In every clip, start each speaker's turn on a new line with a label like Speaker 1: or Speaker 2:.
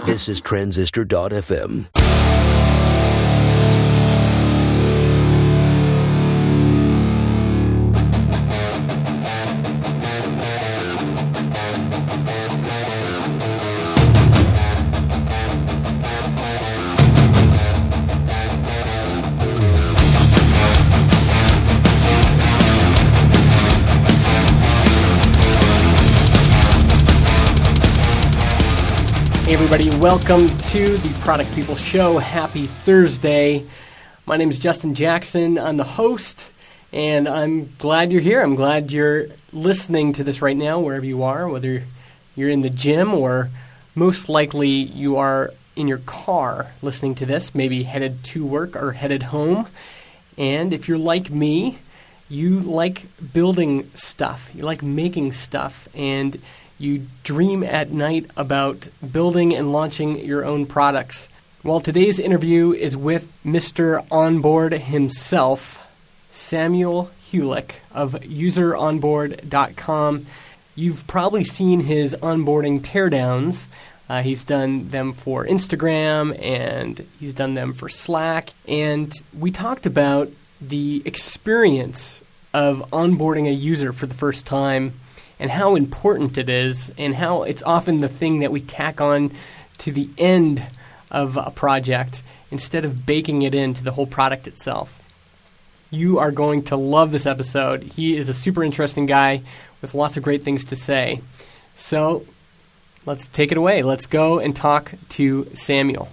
Speaker 1: This is Transistor.fm.
Speaker 2: Hey everybody, welcome to the Product People Show. Happy Thursday. My name is Justin Jackson. I'm the host, and I'm glad you're here. I'm glad you're listening to this right now, wherever you are, whether you're in the gym or most likely you are in your car listening to this, maybe headed to work or headed home. And if you're like me, you like building stuff, you like making stuff, and you dream at night about building and launching your own products. Well, today's interview is with Mr. Onboard himself, Samuel Hulick of Useronboard.com. You've probably seen his onboarding teardowns. He's done them for Instagram and he's done them for Slack. And we talked about the experience of onboarding a user for the first time and how important it is, and how it's often the thing that we tack on to the end of a project instead of baking it into the whole product itself. You are going to love this episode. He is a super interesting guy with lots of great things to say. So let's take it away. Let's go and talk to Samuel.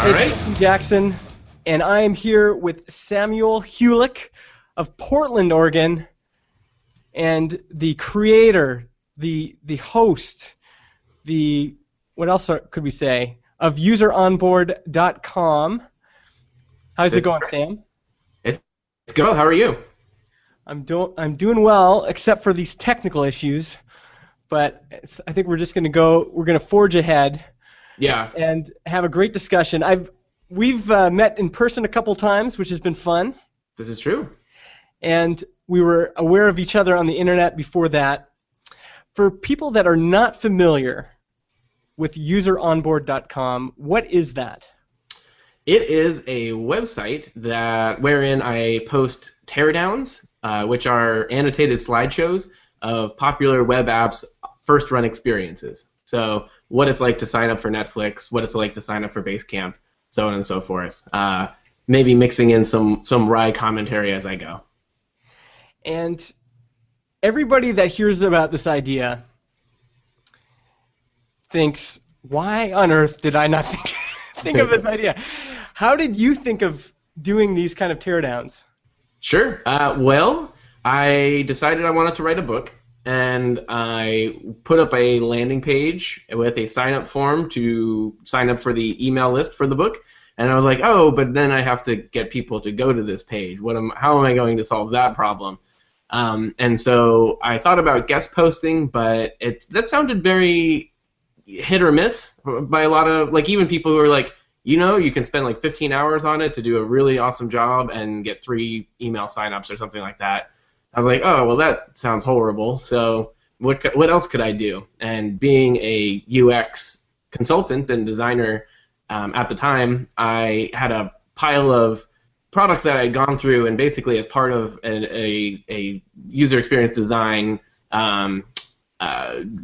Speaker 3: All right.
Speaker 2: Jackson, and I am here with Samuel Hulick of Portland, Oregon, and the creator, the host, what else could we say, of Useronboard.com. How's it going, Sam?
Speaker 3: It's good. How are you?
Speaker 2: I'm doing well, except for these technical issues, but I think we're just going to forge ahead.
Speaker 3: Yeah.
Speaker 2: And have a great discussion. We've met in person a couple times, which has been fun.
Speaker 3: This is true.
Speaker 2: And we were aware of each other on the internet before that. For people that are not familiar with Useronboard.com, what is that?
Speaker 3: It is a website wherein I post teardowns, which are annotated slideshows of popular web apps' first run experiences. So what it's like to sign up for Netflix, what it's like to sign up for Basecamp, so on and so forth. Maybe mixing in some wry commentary as I go.
Speaker 2: And everybody that hears about this idea thinks, why on earth did I not think of this idea? How did you think of doing these kind of teardowns?
Speaker 3: Sure. Well, I decided I wanted to write a book. And I put up a landing page with a sign-up form to sign up for the email list for the book. And I was like, oh, but then I have to get people to go to this page. How am I going to solve that problem? And so I thought about guest posting, but that sounded very hit or miss by a lot of, like, even people who are like, you can spend like 15 hours on it to do a really awesome job and get 3 email sign-ups or something like that. I was like, oh, well, that sounds horrible. So what else could I do? And being a UX consultant and designer at the time, I had a pile of products that I had gone through, and basically as part of a user experience design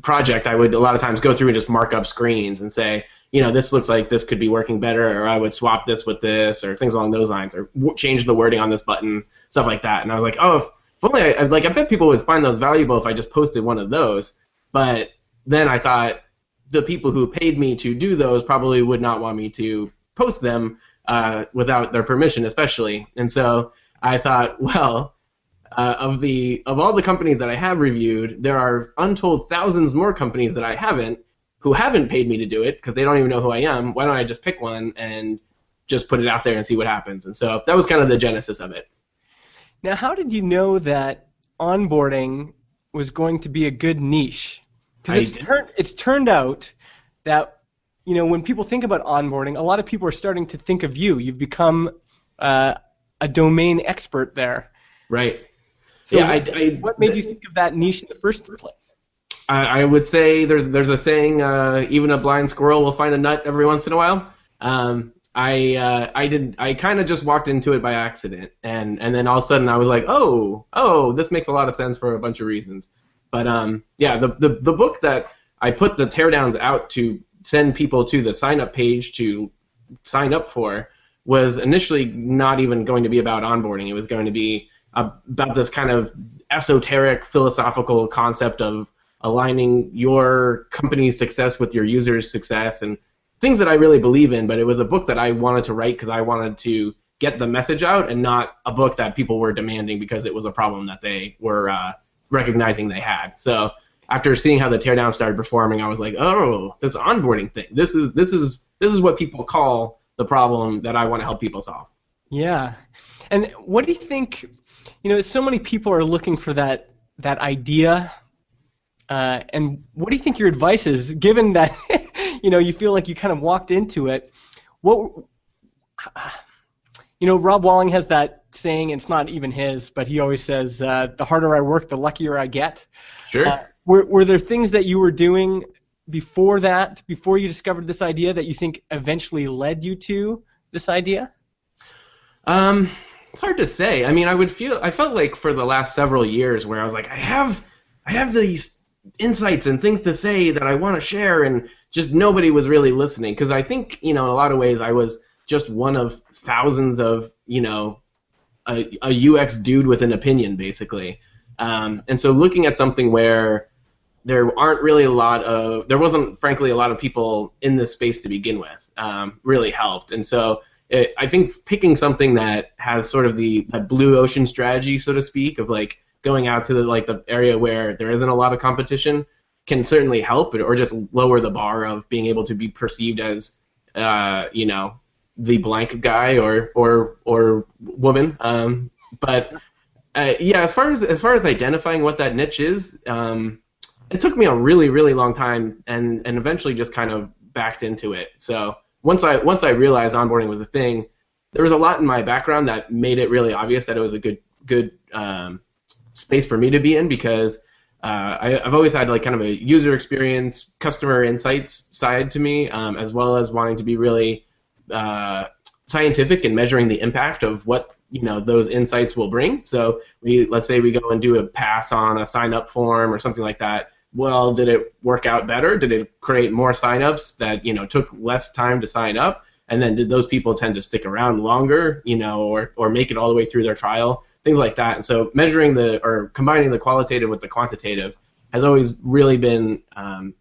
Speaker 3: project, I would a lot of times go through and just mark up screens and say, this looks like this could be working better, or I would swap this with this, or things along those lines, or change the wording on this button, stuff like that. And I was like, oh, if only I bet people would find those valuable if I just posted one of those. But then I thought the people who paid me to do those probably would not want me to post them without their permission, especially. And so I thought, well, of all the companies that I have reviewed, there are untold thousands more companies that I haven't who haven't paid me to do it because they don't even know who I am. Why don't I just pick one and just put it out there and see what happens? And so that was kind of the genesis of it.
Speaker 2: Now, how did you know that onboarding was going to be a good niche? Because it's turned out that when people think about onboarding, a lot of people are starting to think of you. You've become a domain expert there.
Speaker 3: Right.
Speaker 2: So
Speaker 3: Yeah.
Speaker 2: What made you think of that niche in the first place?
Speaker 3: I would say there's a saying, even a blind squirrel will find a nut every once in a while. I kind of just walked into it by accident, and then all of a sudden I was like, oh, this makes a lot of sense for a bunch of reasons. But the book that I put the teardowns out to send people to the sign up page to sign up for was initially not even going to be about onboarding. It was going to be about this kind of esoteric philosophical concept of aligning your company's success with your users' success and things that I really believe in. But it was a book that I wanted to write because I wanted to get the message out, and not a book that people were demanding because it was a problem that they were recognizing they had. So after seeing how the teardown started performing, I was like, oh, this onboarding thing. This is what people call the problem that I want to help people solve.
Speaker 2: Yeah. And what do you think, so many people are looking for that idea, and what do you think your advice is, given that, you feel like you kind of walked into it? Rob Walling has that saying, and it's not even his, but he always says, the harder I work, the luckier I get.
Speaker 3: Sure.
Speaker 2: Were there things that you were doing before you discovered this idea, that you think eventually led you to this idea?
Speaker 3: It's hard to say. I mean, I felt like for the last several years where I was like, I have these insights and things to say that I want to share, and just nobody was really listening, because I think, in a lot of ways I was just one of thousands of, a UX dude with an opinion, basically. And so looking at something where there wasn't frankly a lot of people in this space to begin with, really helped. And so I think picking something that has sort of that blue ocean strategy, so to speak, of like going out to the area where there isn't a lot of competition, can certainly help, or just lower the bar of being able to be perceived as, the blank guy or woman. As far as identifying what that niche is, it took me a really, really long time, and eventually just kind of backed into it. So once I realized onboarding was a thing, there was a lot in my background that made it really obvious that it was a good space for me to be in, because I've always had like kind of a user experience, customer insights side to me, as well as wanting to be really scientific in measuring the impact of what those insights will bring. So let's say we go and do a pass on a sign up form or something like that. Well, did it work out better? Did it create more signups that took less time to sign up? And then did those people tend to stick around longer, or make it all the way through their trial? Things like that. And so measuring or combining the qualitative with the quantitative has always really been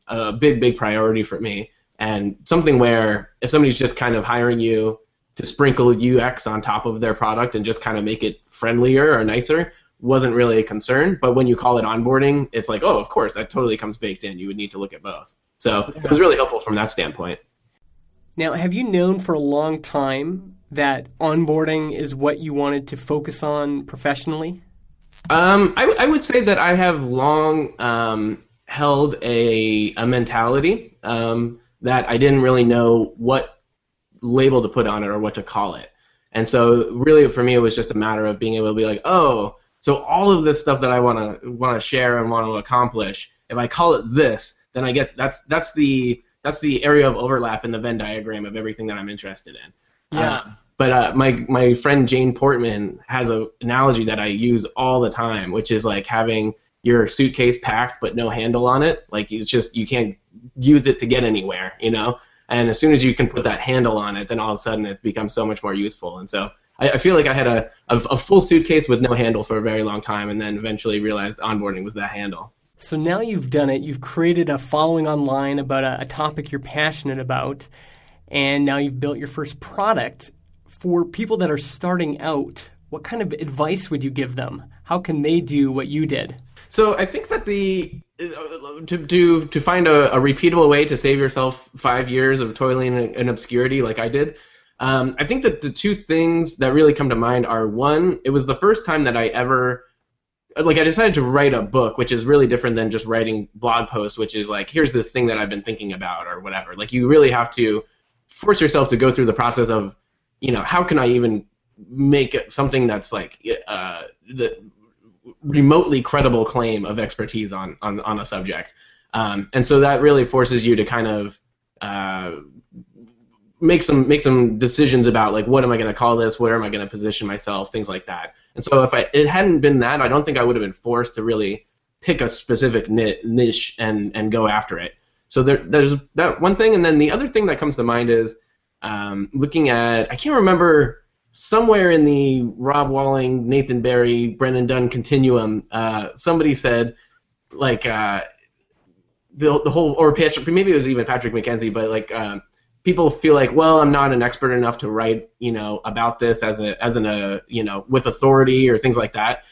Speaker 3: a big priority for me, and something where if somebody's just kind of hiring you to sprinkle UX on top of their product and just kind of make it friendlier or nicer wasn't really a concern. But when you call it onboarding, it's like, oh, of course, that totally comes baked in. You would need to look at both. So it was really helpful from that standpoint.
Speaker 2: Now, have you known for a long time that onboarding is what you wanted to focus on professionally?
Speaker 3: I would say that I have long held a mentality that I didn't really know what label to put on it or what to call it. And so really for me it was just a matter of being able to be like, oh, so all of this stuff that I want to share and want to accomplish, if I call it this, then I get that's the area of overlap in the Venn diagram of everything that I'm interested in.
Speaker 2: Yeah.
Speaker 3: But my friend Jane Portman has an analogy that I use all the time, which is like having your suitcase packed but no handle on it. Like it's just, you can't use it to get anywhere, And as soon as you can put that handle on it, then all of a sudden it becomes so much more useful. And so I feel like I had a full suitcase with no handle for a very long time, and then eventually realized onboarding was that handle.
Speaker 2: So now you've done it. You've created a following online about a topic you're passionate about, and now you've built your first product. For people that are starting out, what kind of advice would you give them? How can they do what you did?
Speaker 3: So I think that to find a repeatable way to save yourself 5 years of toiling in obscurity like I did, I think that the two things that really come to mind are, one, it was the first time that I ever like I decided to write a book, which is really different than just writing blog posts, which is like, here's this thing that I've been thinking about or whatever. Like you really have to force yourself to go through the process of, how can I even make it something that's like the remotely credible claim of expertise on a subject. And so that really forces you to kind of make some decisions about like, what am I going to call this? Where am I going to position myself? Things like that. And so if it hadn't been that, I don't think I would have been forced to really pick a specific niche and go after it. So there's that one thing. And then the other thing that comes to mind is looking at, I can't remember, somewhere in the Rob Walling, Nathan Barry, Brendan Dunn continuum, somebody said like the whole, or Patrick, maybe it was even Patrick McKenzie, but like people feel like, well, I'm not an expert enough to write, about this as an with authority or things like that.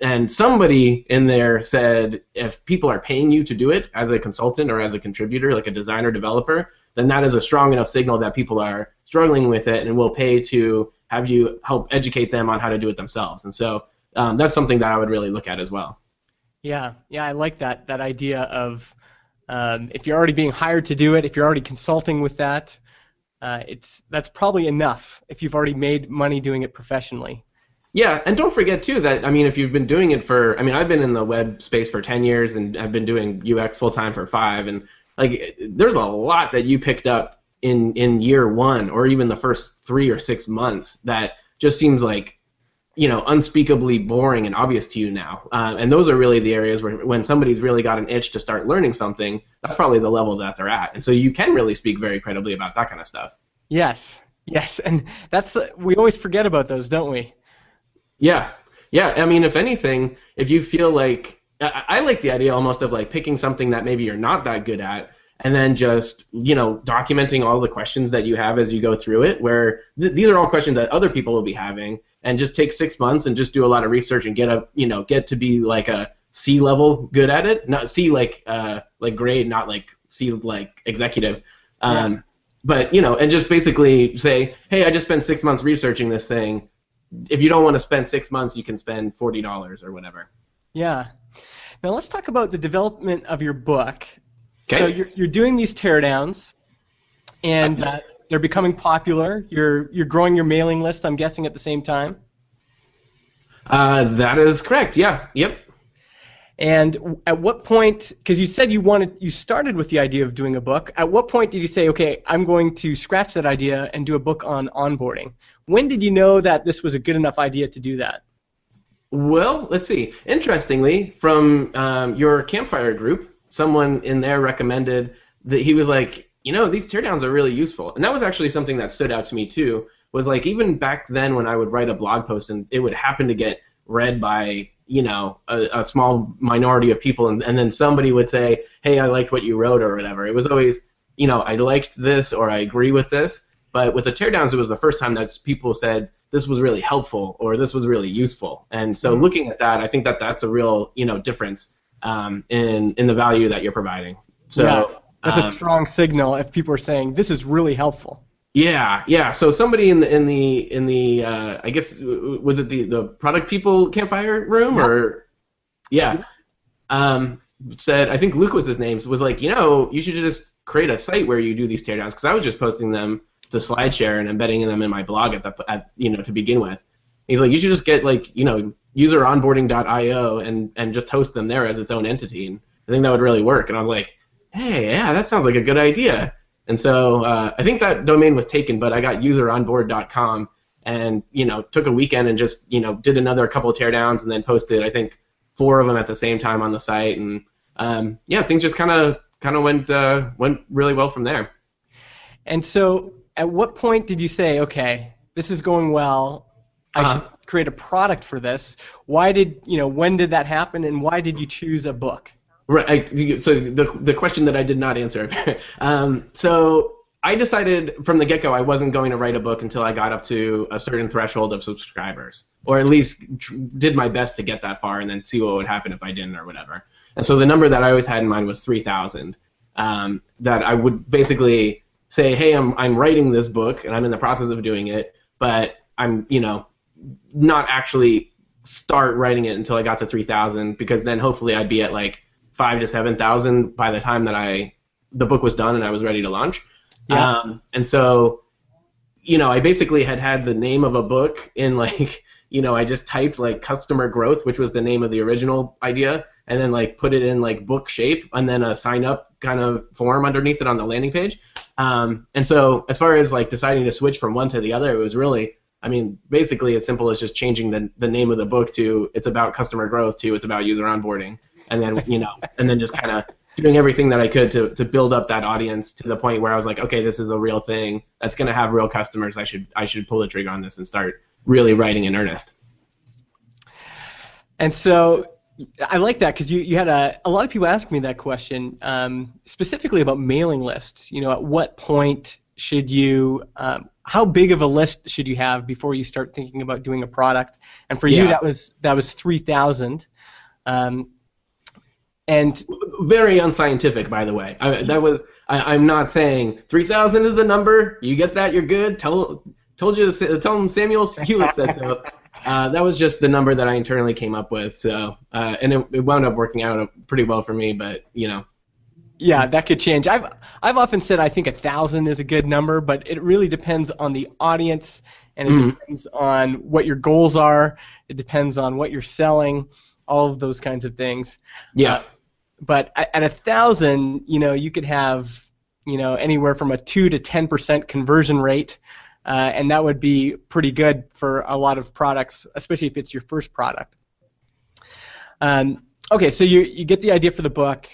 Speaker 3: And somebody in there said, if people are paying you to do it as a consultant or as a contributor, like a designer developer, then that is a strong enough signal that people are struggling with it and will pay to have you help educate them on how to do it themselves. And so that's something that I would really look at as well. Yeah,
Speaker 2: I like that idea of if you're already being hired to do it, if you're already consulting with that, that's probably enough if you've already made money doing it professionally.
Speaker 3: Yeah, and don't forget, too, that, if you've been doing it for, I've been in the web space for 10 years, and I've been doing UX full-time for 5, and, like, there's a lot that you picked up in year 1, or even the first 3 or 6 months, that just seems like, unspeakably boring and obvious to you now. And those are really the areas where, when somebody's really got an itch to start learning something, that's probably the level that they're at. And so you can really speak very credibly about that kind of stuff.
Speaker 2: Yes, and we always forget about those, don't we?
Speaker 3: Yeah. If anything, if you feel like, I like the idea almost of like picking something that maybe you're not that good at, and then just documenting all the questions that you have as you go through it. Where these are all questions that other people will be having, and just take 6 months and just do a lot of research and get to be like a C level good at it, not C like grade, not like C like executive. But and just basically say, hey, I just spent 6 months researching this thing. If you don't want to spend 6 months, you can spend $40 or whatever.
Speaker 2: Yeah. Now let's talk about the development of your book.
Speaker 3: Okay.
Speaker 2: So you're doing these teardowns, and they're becoming popular. You're growing your mailing list, I'm guessing, at the same time.
Speaker 3: That is correct. Yeah. Yep.
Speaker 2: And at what point? Because you said you started with the idea of doing a book. At what point did you say, okay, I'm going to scratch that idea and do a book on onboarding? When did you know that this was a good enough idea to do that?
Speaker 3: Well, let's see. Interestingly, from your campfire group, someone in there recommended that he was like, these teardowns are really useful. And that was actually something that stood out to me too, was like even back then when I would write a blog post and it would happen to get read by, a small minority of people, and then somebody would say, hey, I liked what you wrote or whatever. It was always, I liked this or I agree with this. But with the teardowns, it was the first time that people said this was really helpful or this was really useful. And so looking at that, I think that that's a real, difference in the value that you're providing. So
Speaker 2: yeah, that's a strong signal if people are saying this is really helpful.
Speaker 3: Yeah. So somebody in the I guess, was it the product people campfire room or said, I think Luke was his name, was like, you should just create a site where you do these teardowns, because I was just posting them to SlideShare and embedding them in my blog to begin with. He's like, you should just get useronboarding.io and just host them there as its own entity, and I think that would really work. And I was like, hey, yeah, that sounds like a good idea. And so I think that domain was taken, but I got useronboard.com and took a weekend and just did another couple of teardowns and then posted, I think, 4 of them at the same time on the site, and things just kind of went really well from there.
Speaker 2: And so at what point did you say, okay, this is going well, I should create a product for this? When did that happen, and why did you choose a book?
Speaker 3: Right. So the question that I did not answer. So I decided from the get-go I wasn't going to write a book until I got up to a certain threshold of subscribers, or at least did my best to get that far and then see what would happen if I didn't or whatever. And so the number that I always had in mind was 3,000. That I would basically say, hey, I'm writing this book and I'm in the process of doing it, but I'm not actually start writing it until I got to 3,000, because then hopefully I'd be at like 5,000 to 7,000 by the time that the book was done and I was ready to launch.
Speaker 2: Yeah.
Speaker 3: And so, I basically had the name of a book in like, I just typed like customer growth, which was the name of the original idea, and then like put it in like book shape, and then a sign up kind of form underneath it on the landing page. And so as far as like deciding to switch from one to the other, it was really, basically as simple as just changing the name of the book to it's about customer growth to it's about user onboarding, and then and then just kind of doing everything that I could to build up that audience to the point where I was like, okay, this is a real thing that's going to have real customers. I should pull the trigger on this and start really writing in earnest.
Speaker 2: And so I like that, because you had a lot of people ask me that question, specifically about mailing lists. At what point should you, how big of a list should you have before you start thinking about doing a product? And for you, that was 3,000. And
Speaker 3: very unscientific, by the way. I'm not saying 3,000 is the number. You get that, you're good. Tell them Samuel Hulick said so. That was just the number that I internally came up with. So, and it wound up working out pretty well for me. But
Speaker 2: Yeah, that could change. I've often said I think 1,000 is a good number, but it really depends on the audience, and it depends on what your goals are. It depends on what you're selling, all of those kinds of things.
Speaker 3: Yeah.
Speaker 2: But at 1,000, you could have anywhere from a 2 to 10% conversion rate, and that would be pretty good for a lot of products, especially if it's your first product. Okay, so you get the idea for the book.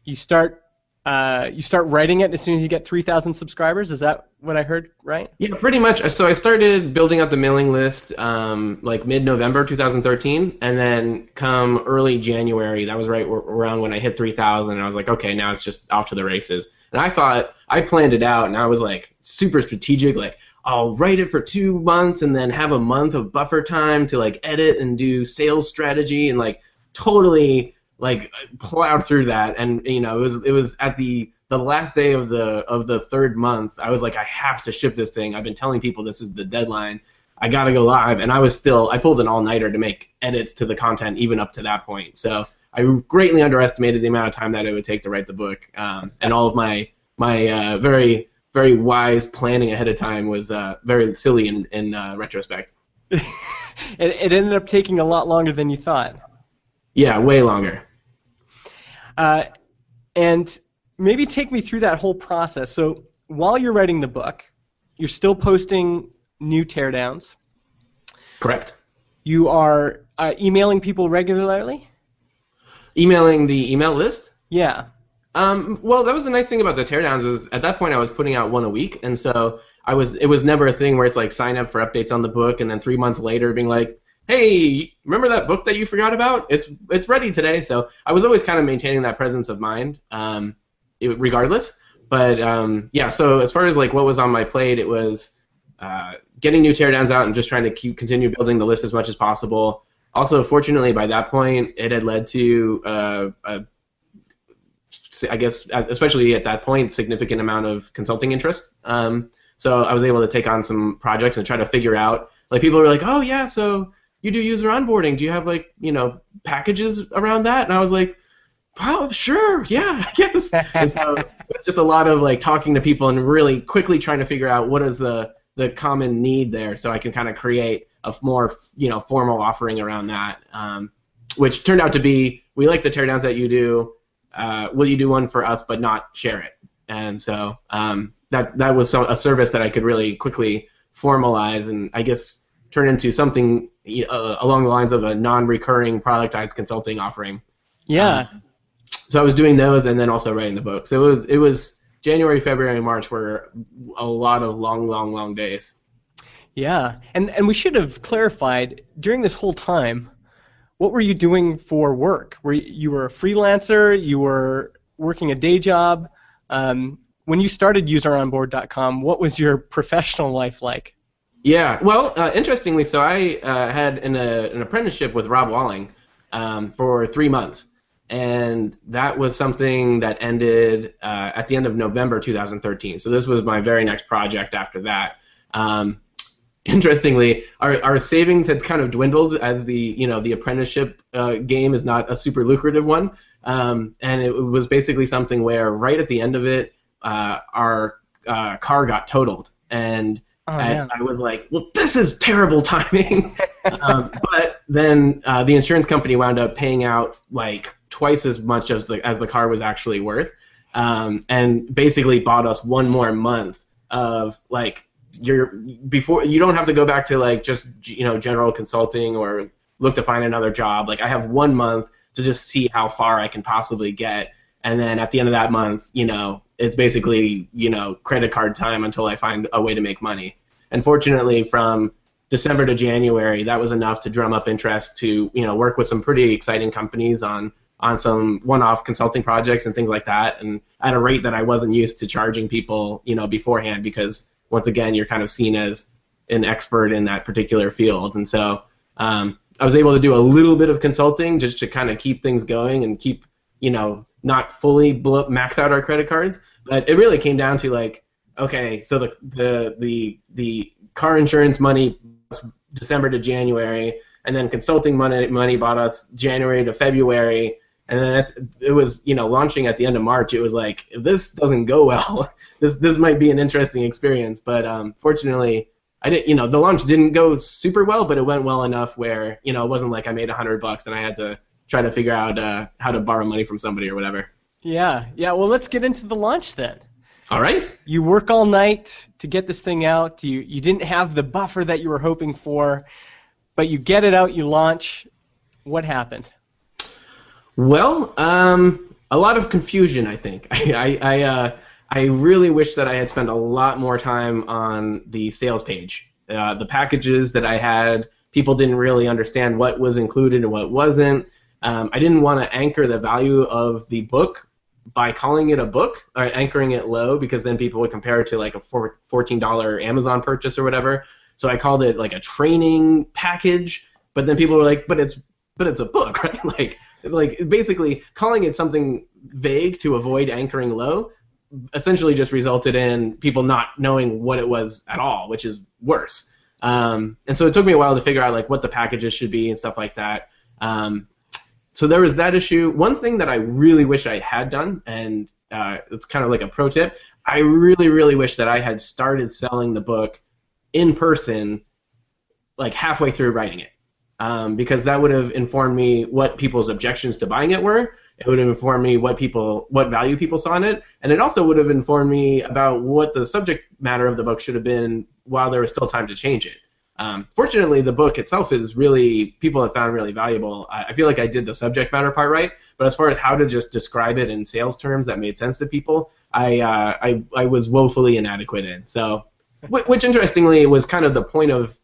Speaker 2: You start writing it as soon as you get 3,000 subscribers. Is that what I heard, right?
Speaker 3: Yeah, pretty much. So I started building up the mailing list like mid-November 2013, and then come early January, that was right around when I hit 3,000, and I was like, okay, now it's just off to the races. And I planned it out, and I was like super strategic, like I'll write it for 2 months and then have a month of buffer time to like edit and do sales strategy, and like totally like plowed through that. And it was at the last day of the third month, I was like, I have to ship this thing. I've been telling people this is the deadline. I gotta go live, and I pulled an all-nighter to make edits to the content even up to that point. So I greatly underestimated the amount of time that it would take to write the book, and all of my very, very wise planning ahead of time was very silly in retrospect.
Speaker 2: It ended up taking a lot longer than you thought.
Speaker 3: Yeah, way longer.
Speaker 2: And maybe take me through that whole process. So while you're writing the book, you're still posting new teardowns.
Speaker 3: Correct.
Speaker 2: You are emailing people regularly?
Speaker 3: Emailing the email list?
Speaker 2: Yeah.
Speaker 3: Well, that was the nice thing about the teardowns is at that point I was putting out one a week, and so it was never a thing where it's like sign up for updates on the book and then 3 months later being like, hey, remember that book that you forgot about? It's ready today. So I was always kind of maintaining that presence of mind, regardless. But yeah, so as far as like what was on my plate, it was getting new teardowns out and just trying to continue building the list as much as possible. Also, fortunately, by that point, it had led to I guess, especially at that point, significant amount of consulting interest. So I was able to take on some projects and try to figure out, like, people were like, oh yeah, so you do user onboarding. Do you have like, packages around that? And I was like, oh, sure, yeah, I guess. And so it's just a lot of like talking to people and really quickly trying to figure out what is the common need there, so I can kind of create a more formal offering around that, which turned out to be, we like the teardowns that you do. Will you do one for us but not share it? And so that was a service that I could really quickly formalize and I guess turn into something along the lines of a non-recurring productized consulting offering.
Speaker 2: Yeah.
Speaker 3: So I was doing those and then also writing the book. So it was January, February, and March were a lot of long days. Yeah.
Speaker 2: And we should have clarified, during this whole time, what were you doing for work? You were a freelancer? You were working a day job? When you started Useronboard.com, what was your professional life like?
Speaker 3: Yeah, well, interestingly, so I had an apprenticeship with Rob Walling for 3 months, and that was something that ended at the end of November 2013. So this was my very next project after that. interestingly, our savings had kind of dwindled as the apprenticeship game is not a super lucrative one, and it was basically something where right at the end of it, our car got totaled, and I was like, well, this is terrible timing. But then the insurance company wound up paying out like twice as much as the car was actually worth, and basically bought us one more month of like before you don't have to go back to like just general consulting or look to find another job. Like I have 1 month to just see how far I can possibly get, and then at the end of that month, it's basically credit card time until I find a way to make money. And fortunately, from December to January, that was enough to drum up interest to work with some pretty exciting companies on some one-off consulting projects and things like that, and at a rate that I wasn't used to charging people beforehand, because once again, you're kind of seen as an expert in that particular field. And so I was able to do a little bit of consulting just to kind of keep things going and keep, not fully max out our credit cards. But it really came down to like, okay, so the car insurance money was December to January, and then consulting money bought us January to February. And then it was, launching at the end of March. It was like, if this doesn't go well, this might be an interesting experience. But fortunately, the launch didn't go super well, but it went well enough where, it wasn't like I made $100 and I had to try to figure out how to borrow money from somebody or whatever.
Speaker 2: Yeah. Well, let's get into the launch then.
Speaker 3: All right.
Speaker 2: You work all night to get this thing out. You didn't have the buffer that you were hoping for, but you get it out. You launch. What happened?
Speaker 3: Well, a lot of confusion, I think. I really wish that I had spent a lot more time on the sales page. The packages that I had, people didn't really understand what was included and what wasn't. I didn't want to anchor the value of the book by calling it a book or anchoring it low, because then people would compare it to like a $14 Amazon purchase or whatever. So I called it like a training package, but then people were like, but it's a book, right? Like basically calling it something vague to avoid anchoring low essentially just resulted in people not knowing what it was at all, which is worse. And so it took me a while to figure out like what the packages should be and stuff like that. So there was that issue. One thing that I really wish I had done, and it's kind of like a pro tip, I really, really wish that I had started selling the book in person like halfway through writing it. Because that would have informed me what people's objections to buying it were. It would have informed me what value people saw in it, and it also would have informed me about what the subject matter of the book should have been while there was still time to change it. Fortunately, the book itself is people have found really valuable. I feel like I did the subject matter part right, but as far as how to just describe it in sales terms that made sense to people, I was woefully inadequate in. So, which interestingly was kind of the point of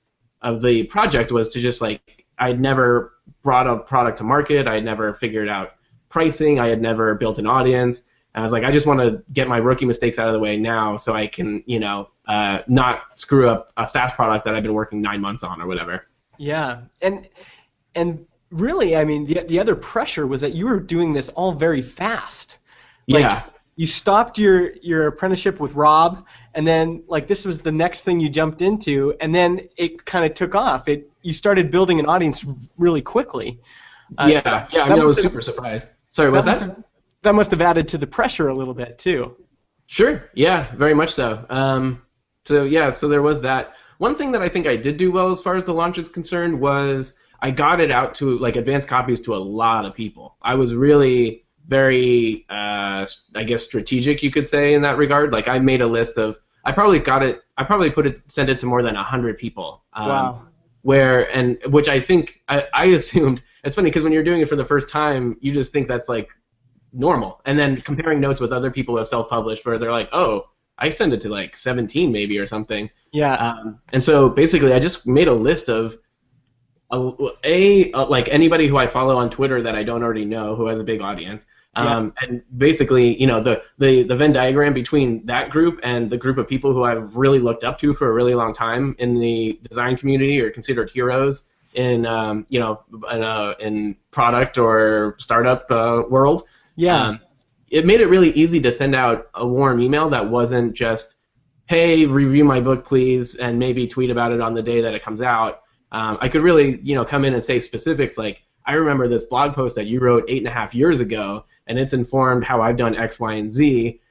Speaker 3: the project, was to just like, I'd never brought a product to market. I had never figured out pricing. I had never built an audience. And I was like, I just want to get my rookie mistakes out of the way now so I can, not screw up a SaaS product that I've been working 9 months on or whatever.
Speaker 2: Yeah. And really, I mean, the other pressure was that you were doing this all very fast.
Speaker 3: Yeah.
Speaker 2: You stopped your apprenticeship with Rob, and then like this was the next thing you jumped into, and then it kind of took off. You started building an audience really quickly.
Speaker 3: I was super surprised. Sorry, what's that?
Speaker 2: That must have added to the pressure a little bit too.
Speaker 3: Sure. Yeah, very much so. So there was that. One thing that I think I did do well as far as the launch is concerned was I got it out to like advanced copies to a lot of people. I was really very, I guess, strategic, you could say, in that regard. Like I made a list of, sent it to more than 100 people.
Speaker 2: Wow.
Speaker 3: Which I think, I assumed, it's funny because when you're doing it for the first time, you just think that's like normal. And then comparing notes with other people who have self-published where they're like, oh, I send it to like 17 maybe or something.
Speaker 2: Yeah.
Speaker 3: And so basically I just made a list of like anybody who I follow on Twitter that I don't already know who has a big audience. And basically, the Venn diagram between that group and the group of people who I've really looked up to for a really long time in the design community or considered heroes in in product or startup world.
Speaker 2: Yeah.
Speaker 3: It made it really easy to send out a warm email that wasn't just, hey, review my book, please, and maybe tweet about it on the day that it comes out. I could really, come in and say specifics like, I remember this blog post that you wrote 8.5 years ago, and it's informed how I've done X, Y, and Z.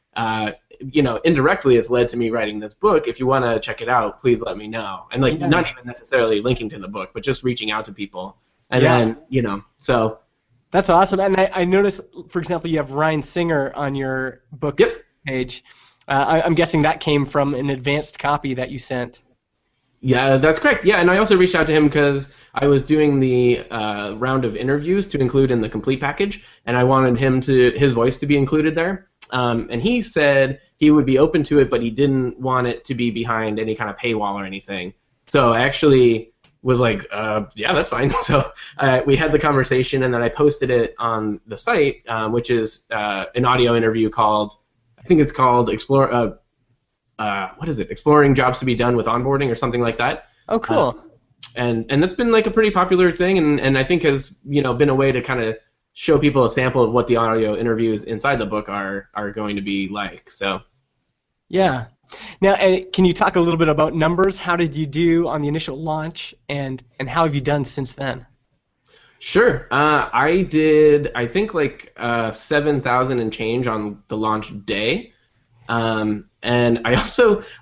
Speaker 3: Indirectly, it's led to me writing this book. If you want to check it out, please let me know. And not even necessarily linking to the book, but just reaching out to people. And then, so.
Speaker 2: That's awesome. And I noticed, for example, you have Ryan Singer on your books page. I'm guessing that came from an advanced copy that you sent.
Speaker 3: Yeah, that's correct. Yeah, and I also reached out to him because I was doing the round of interviews to include in the complete package, and I wanted his voice to be included there. And he said he would be open to it, but he didn't want it to be behind any kind of paywall or anything. So I actually was like, yeah, that's fine. So we had the conversation, and then I posted it on the site, which is an audio interview called Exploring Jobs to Be Done with Onboarding or something like that.
Speaker 2: Oh, cool.
Speaker 3: And that's been like a pretty popular thing, and I think has been a way to kind of show people a sample of what the audio interviews inside the book are going to be like. So. Yeah.
Speaker 2: Now, can you talk a little bit about numbers? How did you do on the initial launch, and how have you done since then?
Speaker 3: Sure. I did, I think, 7,000 and change on the launch day. And I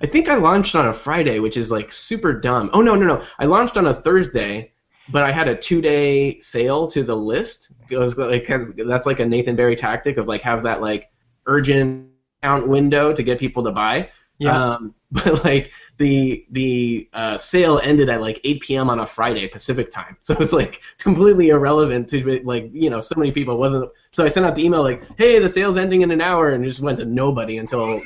Speaker 3: think I launched on a Friday, which is super dumb. Oh, no. I launched on a Thursday, but I had a 2-day sale to the list. It was that's like a Nathan Barry tactic of have that urgent count window to get people to buy.
Speaker 2: Yeah.
Speaker 3: But the sale ended at 8 p.m. on a Friday Pacific time, so it's completely irrelevant to so many people. Wasn't so I sent out the email hey, the sale's ending in an hour, and it just went to nobody until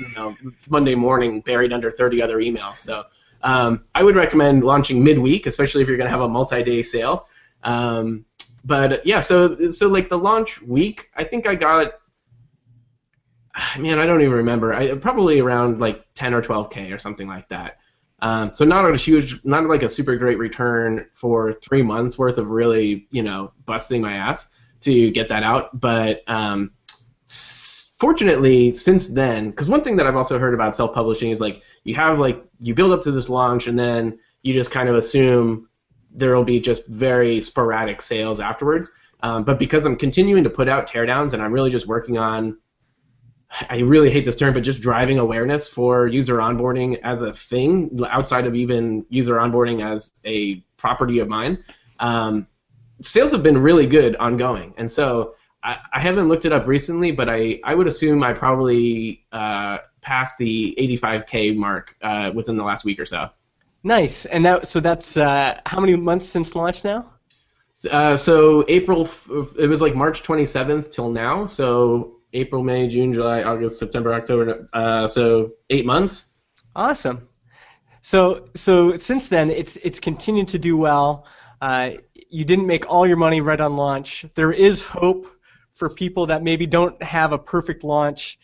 Speaker 3: Monday morning, buried under 30 other emails. So I would recommend launching midweek, especially if you're going to have a multi-day sale. But yeah, so the launch week, I think I got. Man, I don't even remember. Probably around 10 or 12K or something like that. So not a super great return for 3 months worth of really, busting my ass to get that out. But fortunately, since then, because one thing that I've also heard about self-publishing is you build up to this launch and then you just kind of assume there will be just very sporadic sales afterwards. But because I'm continuing to put out teardowns and I'm really just working on, I really hate this term, but just driving awareness for user onboarding as a thing outside of even user onboarding as a property of mine. Sales have been really good ongoing, and so I haven't looked it up recently, but I would assume I probably passed the 85K mark within the last week or so.
Speaker 2: Nice, and that's how many months since launch now?
Speaker 3: So April, it was March 27th till now, so April, May, June, July, August, September, October, so 8 months.
Speaker 2: Awesome. So since then, it's continued to do well. You didn't make all your money right on launch. There is hope for people that maybe don't have a perfect launch.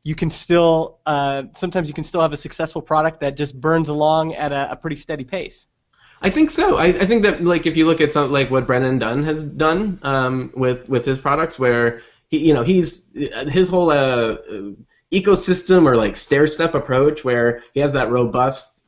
Speaker 2: You can still sometimes you can still have a successful product that just burns along at a pretty steady pace.
Speaker 3: I think so. I think that if you look at something what Brennan Dunn has done with his products, where he's his whole ecosystem or stair-step approach, where he has that robust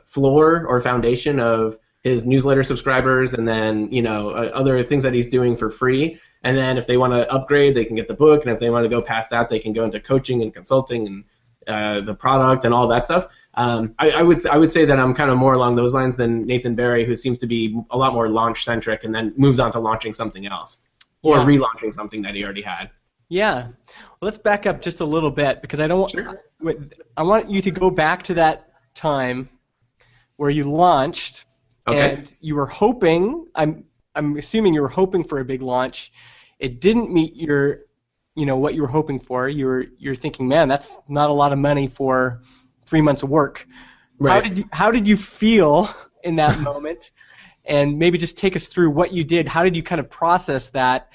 Speaker 3: floor or foundation of his newsletter subscribers, and then other things that he's doing for free, and then if they want to upgrade, they can get the book, and if they want to go past that, they can go into coaching and consulting and the product and all that stuff. I would say that I'm kind of more along those lines than Nathan Barry, who seems to be a lot more launch-centric and then moves on to launching something else. Or relaunching something that he already had.
Speaker 2: Yeah. Well, let's back up just a little bit, because I want you to go back to that time where you launched, and you were hoping. I'm assuming you were hoping for a big launch. It didn't meet your, what you were hoping for. You're thinking, man, that's not a lot of money for 3 months of work.
Speaker 3: Right.
Speaker 2: How did you feel in that moment? And maybe just take us through what you did. How did you kind of process that,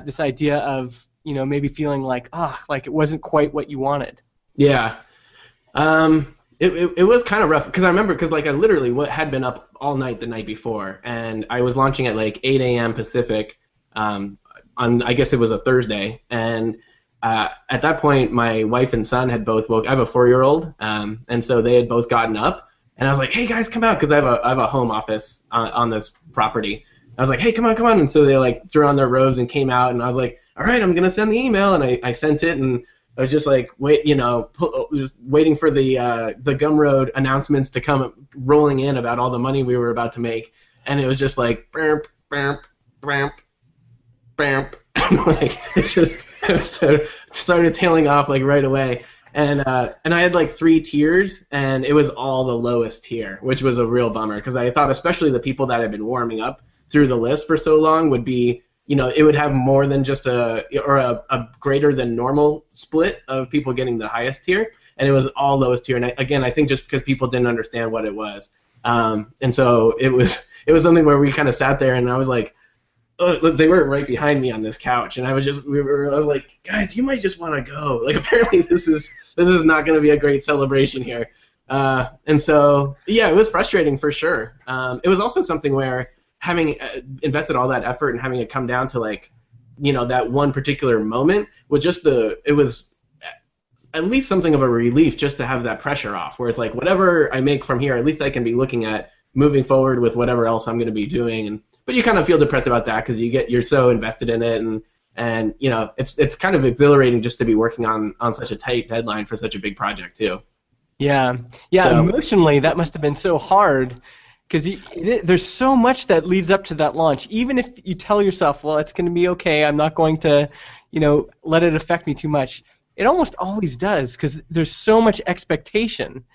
Speaker 2: this idea of, maybe feeling like it wasn't quite what you wanted?
Speaker 3: Yeah. It was kind of rough, because I remember, I literally had been up all night the night before, and I was launching at 8 a.m. Pacific on, I guess it was a Thursday, and at that point, my wife and son had both woke. I have a 4-year-old, and so they had both gotten up. And I was like, "Hey guys, come out," because I have a home office on this property. I was like, "Hey, come on!" And so they like threw on their robes and came out, and I was like, "All right, I'm gonna send the email," and I sent it, and I was just like, just waiting for the Gumroad announcements to come rolling in about all the money we were about to make, and it was just like, bamp, bamp, bamp, bamp, and like it started tailing off like right away. And I had like 3 tiers, and it was all the lowest tier, which was a real bummer because I thought especially the people that had been warming up through the list for so long would be, it would have more than just a greater than normal split of people getting the highest tier, and it was all lowest tier. And I think just because people didn't understand what it was, and so it was something where we kind of sat there, and I was like, they were right behind me on this couch, and I was like, guys, you might just want to go. Like, apparently this is not going to be a great celebration here. And so, yeah, it was frustrating for sure. It was also something where having invested all that effort and having it come down to like, that one particular moment was it was at least something of a relief just to have that pressure off, where it's like whatever I make from here, at least I can be looking at moving forward with whatever else I'm going to be doing. But you kind of feel depressed about that because you're so invested in it, and it's kind of exhilarating just to be working on such a tight deadline for such a big project too.
Speaker 2: Yeah. So, emotionally that must have been so hard because there's so much that leads up to that launch. Even if you tell yourself, well, it's going to be okay, I'm not going to, let it affect me too much. It almost always does because there's so much expectation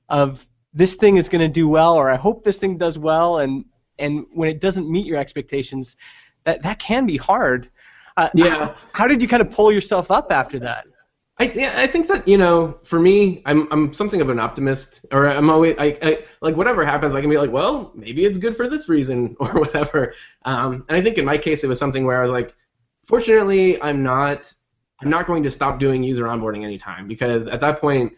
Speaker 2: of this thing is going to do well, or I hope this thing does well, and when it doesn't meet your expectations, that can be hard. How did you kind of pull yourself up after that?
Speaker 3: I think that for me, I'm something of an optimist, or I'm always I like whatever happens, I can be like, well, maybe it's good for this reason or whatever. And I think in my case, it was something where I was like, fortunately, I'm not going to stop doing user onboarding anytime, because at that point,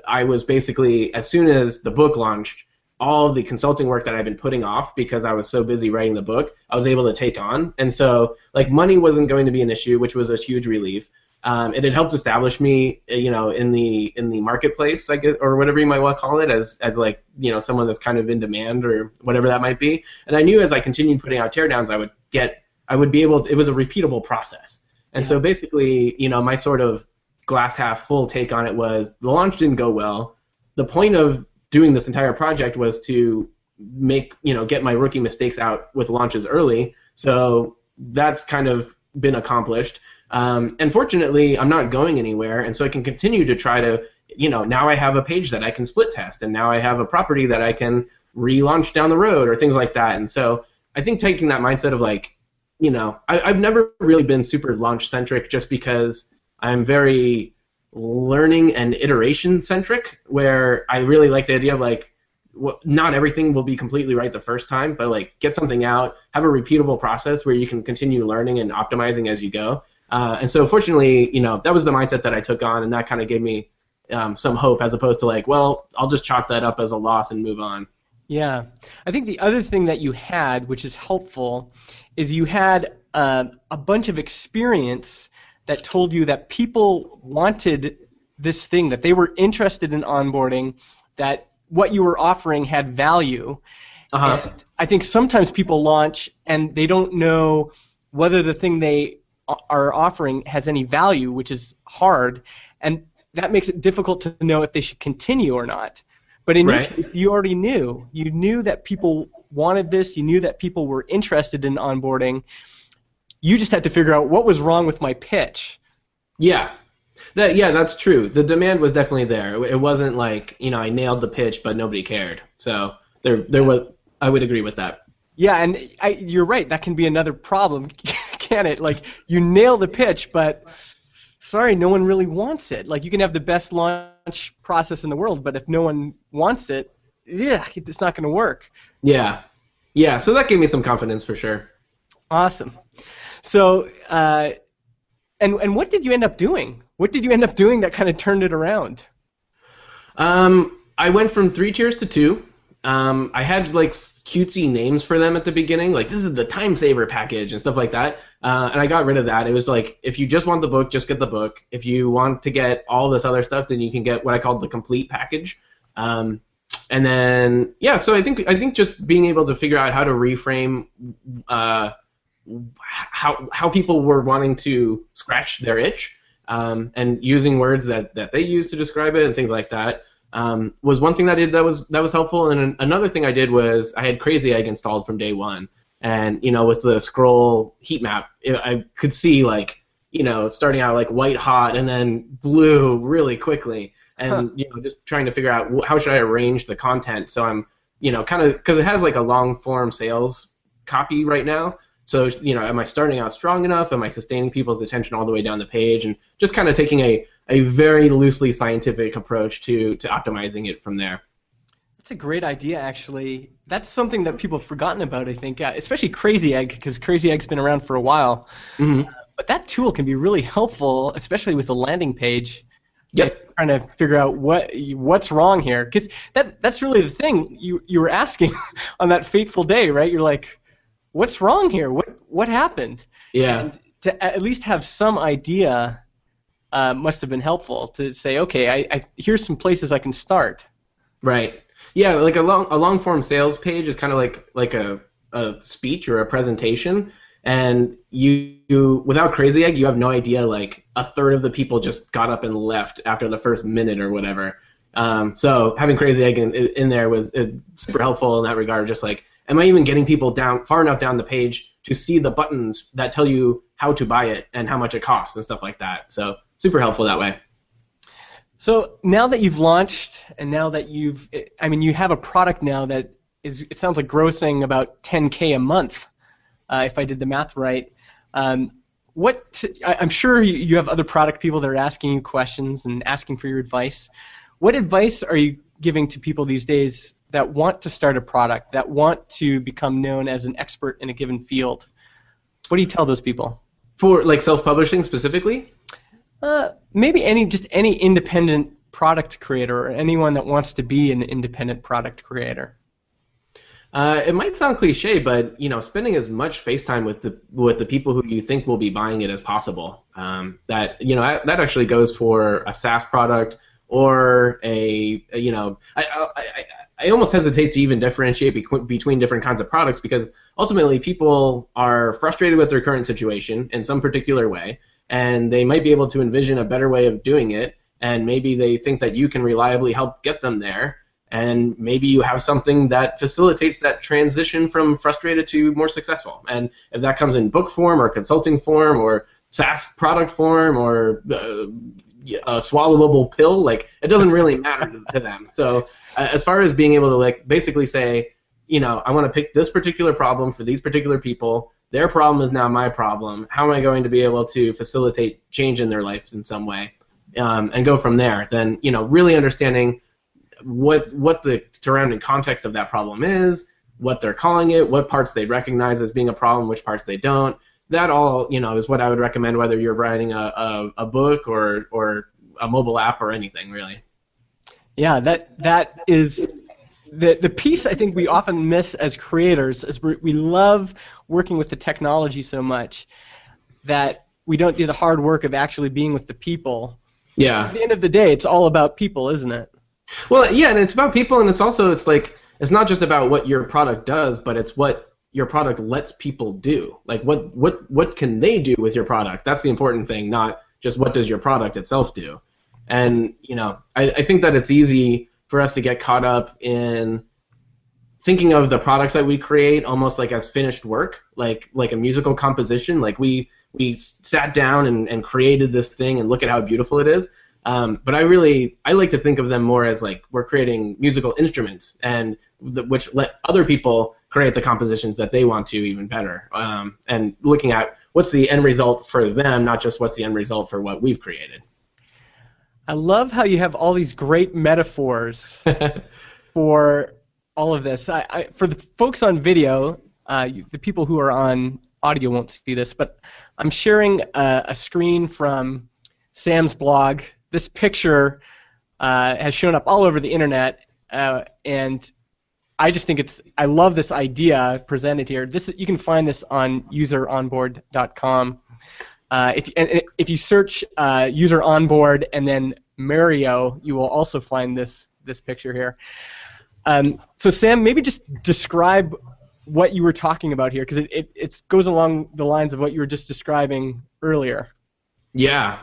Speaker 3: I was basically, as soon as the book launched, all the consulting work that I've been putting off because I was so busy writing the book, I was able to take on. And so, like, money wasn't going to be an issue, which was a huge relief. It had helped establish me, in the marketplace, I guess, or whatever you might want to call it, as like, someone that's kind of in demand or whatever that might be. And I knew as I continued putting out teardowns, I would be able to, it was a repeatable process. And so basically, my sort of glass half full take on it was the launch didn't go well. The point of doing this entire project was to get my rookie mistakes out with launches early. So that's kind of been accomplished. And fortunately, I'm not going anywhere, and so I can continue to try to, now I have a page that I can split test, and now I have a property that I can relaunch down the road or things like that. And so I think taking that mindset of like, I've never really been super launch-centric just because I'm very learning and iteration centric, where I really like the idea of like, not everything will be completely right the first time, but like get something out, have a repeatable process where you can continue learning and optimizing as you go. And so fortunately, that was the mindset that I took on, and that kind of gave me some hope, as opposed to like, well, I'll just chalk that up as a loss and move on.
Speaker 2: Yeah. I think the other thing that you had, which is helpful, is you had a bunch of experience that told you that people wanted this thing, that they were interested in onboarding, that what you were offering had value. And I think sometimes people launch and they don't know whether the thing they are offering has any value, which is hard, and that makes it difficult to know if they should continue or not. But in your case, you already knew. You knew that people wanted this. You knew that people were interested in onboarding. You just had to figure out what was wrong with my pitch.
Speaker 3: Yeah. That's true. The demand was definitely there. It wasn't like, I nailed the pitch, but nobody cared. So there was. I would agree with that.
Speaker 2: Yeah, and you're right. That can be another problem, can it? Like, you nail the pitch, but sorry, no one really wants it. Like, you can have the best launch process in the world, but if no one wants it, it's not going to work.
Speaker 3: Yeah. So that gave me some confidence for sure.
Speaker 2: Awesome. So, and what did you end up doing? What did you end up doing that kind of turned it around?
Speaker 3: I went from 3 tiers to 2. I had like cutesy names for them at the beginning, like this is the time saver package and stuff like that. And I got rid of that. It was like, if you just want the book, just get the book. If you want to get all this other stuff, then you can get what I called the complete package. And then, yeah, so I think just being able to figure out how to reframe how people were wanting to scratch their itch, and using words that they use to describe it and things like that, was one thing that I did that was helpful. And another thing I did was I had Crazy Egg installed from day one, and with the scroll heat map, I could see like starting out like white hot and then blue really quickly. And just trying to figure out how should I arrange the content so I'm kind of, because it has like a long form sales copy right now. So am I starting out strong enough? Am I sustaining people's attention all the way down the page? And just kind of taking a very loosely scientific approach to optimizing it from there.
Speaker 2: That's a great idea, actually. That's something that people have forgotten about, I think, especially Crazy Egg, because Crazy Egg's been around for a while.
Speaker 3: Mm-hmm.
Speaker 2: But that tool can be really helpful, especially with the landing page.
Speaker 3: Yep.
Speaker 2: Trying to figure out what's wrong here, because that's really the thing you were asking on that fateful day, right? You're like, what's wrong here? What happened?
Speaker 3: Yeah.
Speaker 2: And to at least have some idea must have been helpful to say, okay, I here's some places I can start.
Speaker 3: Right. Yeah, like a long form sales page is kind of like a speech or a presentation. And you without Crazy Egg, you have no idea, like, a third of the people just got up and left after the first minute or whatever. So having Crazy Egg in there is super helpful in that regard. Just like, am I even getting people far enough down the page to see the buttons that tell you how to buy it and how much it costs and stuff like that? So super helpful that way.
Speaker 2: So now that you've launched, and now that you have a product now that it sounds like grossing about $10K a month. If I did the math right. I'm sure you have other product people that are asking you questions and asking for your advice. What advice are you giving to people these days that want to start a product, that want to become known as an expert in a given field? What do you tell those people?
Speaker 3: For like self-publishing specifically?
Speaker 2: Maybe any independent product creator or anyone that wants to be an independent product creator.
Speaker 3: It might sound cliche, but spending as much face time with the people who you think will be buying it as possible. That actually goes for a SaaS product or I almost hesitate to even differentiate between different kinds of products, because ultimately people are frustrated with their current situation in some particular way, and they might be able to envision a better way of doing it, and maybe they think that you can reliably help get them there. And maybe you have something that facilitates that transition from frustrated to more successful. And if that comes in book form or consulting form or SaaS product form or a swallowable pill, like, it doesn't really matter to them. So as far as being able to like basically say, I want to pick this particular problem for these particular people. Their problem is now my problem. How am I going to be able to facilitate change in their lives in some way, and go from there? Then really understanding what the surrounding context of that problem is, what they're calling it, what parts they recognize as being a problem, which parts they don't. That all, is what I would recommend, whether you're writing a book or a mobile app or anything, really.
Speaker 2: Yeah, that is the piece I think we often miss as creators, is we love working with the technology so much that we don't do the hard work of actually being with the people.
Speaker 3: Yeah.
Speaker 2: At the end of the day, it's all about people, isn't it?
Speaker 3: Well, yeah, and it's about people, and it's not just about what your product does, but it's what your product lets people do. Like, what can they do with your product? That's the important thing, not just what does your product itself do. And I think that it's easy for us to get caught up in thinking of the products that we create almost like as finished work, like a musical composition. Like we sat down and created this thing, and look at how beautiful it is. But I like to think of them more as like we're creating musical instruments, and which let other people create the compositions that they want to even better, and looking at what's the end result for them, not just what's the end result for what we've created.
Speaker 2: I love how you have all these great metaphors for all of this. For the folks on video, the people who are on audio won't see this, but I'm sharing a screen from Sam's blog. This picture has shown up all over the internet, and I just think I love this idea presented here. You can find this on useronboard.com. If you search user onboard and then Mario, you will also find this picture here. So Sam, maybe just describe what you were talking about here, because it goes along the lines of what you were just describing earlier.
Speaker 3: Yeah.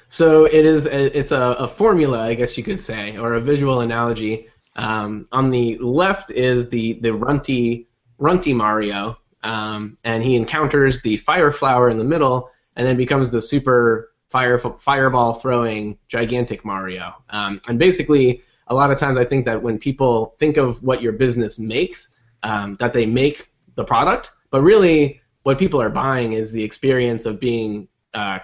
Speaker 3: So it's a formula, I guess you could say, or a visual analogy. On the left is the runty Mario, and he encounters the fire flower in the middle, and then becomes the super fireball throwing gigantic Mario. And basically, a lot of times I think that when people think of what your business makes, that they make the product, but really what people are buying is the experience of being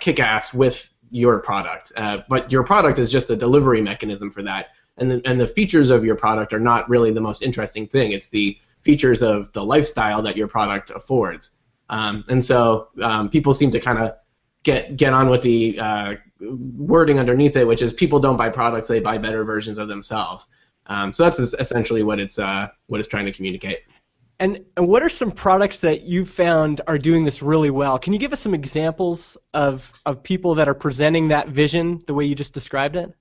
Speaker 3: kick-ass with your product. But your product is just a delivery mechanism for that. And the features of your product are not really the most interesting thing. It's the features of the lifestyle that your product affords. And so people seem to kind of get on with the wording underneath it, which is people don't buy products, they buy better versions of themselves. So that's essentially what it's trying to communicate.
Speaker 2: And what are some products that you've found are doing this really well? Can you give us some examples of people that are presenting that vision the way you just described it?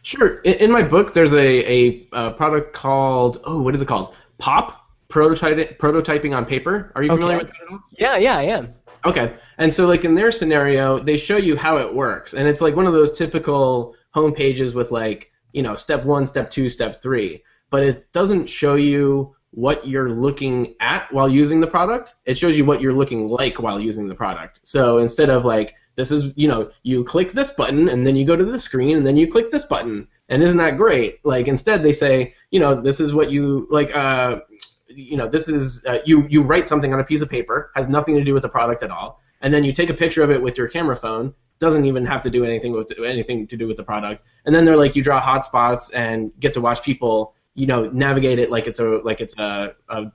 Speaker 3: Sure. In my book, there's a product called, what is it called? POP, prototyping on paper. Are you familiar with that at all?
Speaker 2: Yeah, I am.
Speaker 3: Okay. And so like in their scenario, they show you how it works. And it's like one of those typical home pages with like, step 1, step 2, step 3. But it doesn't show you what you're looking at while using the product. It shows you what you're looking like while using the product. So instead of like, this is, you click this button and then you go to the screen and then you click this button. And isn't that great? Like instead they say, this is what you like, this is, you write something on a piece of paper, has nothing to do with the product at all. And then you take a picture of it with your camera phone, doesn't even have to do anything to do with the product. And then they're like, you draw hotspots and get to watch people, navigate it like it's a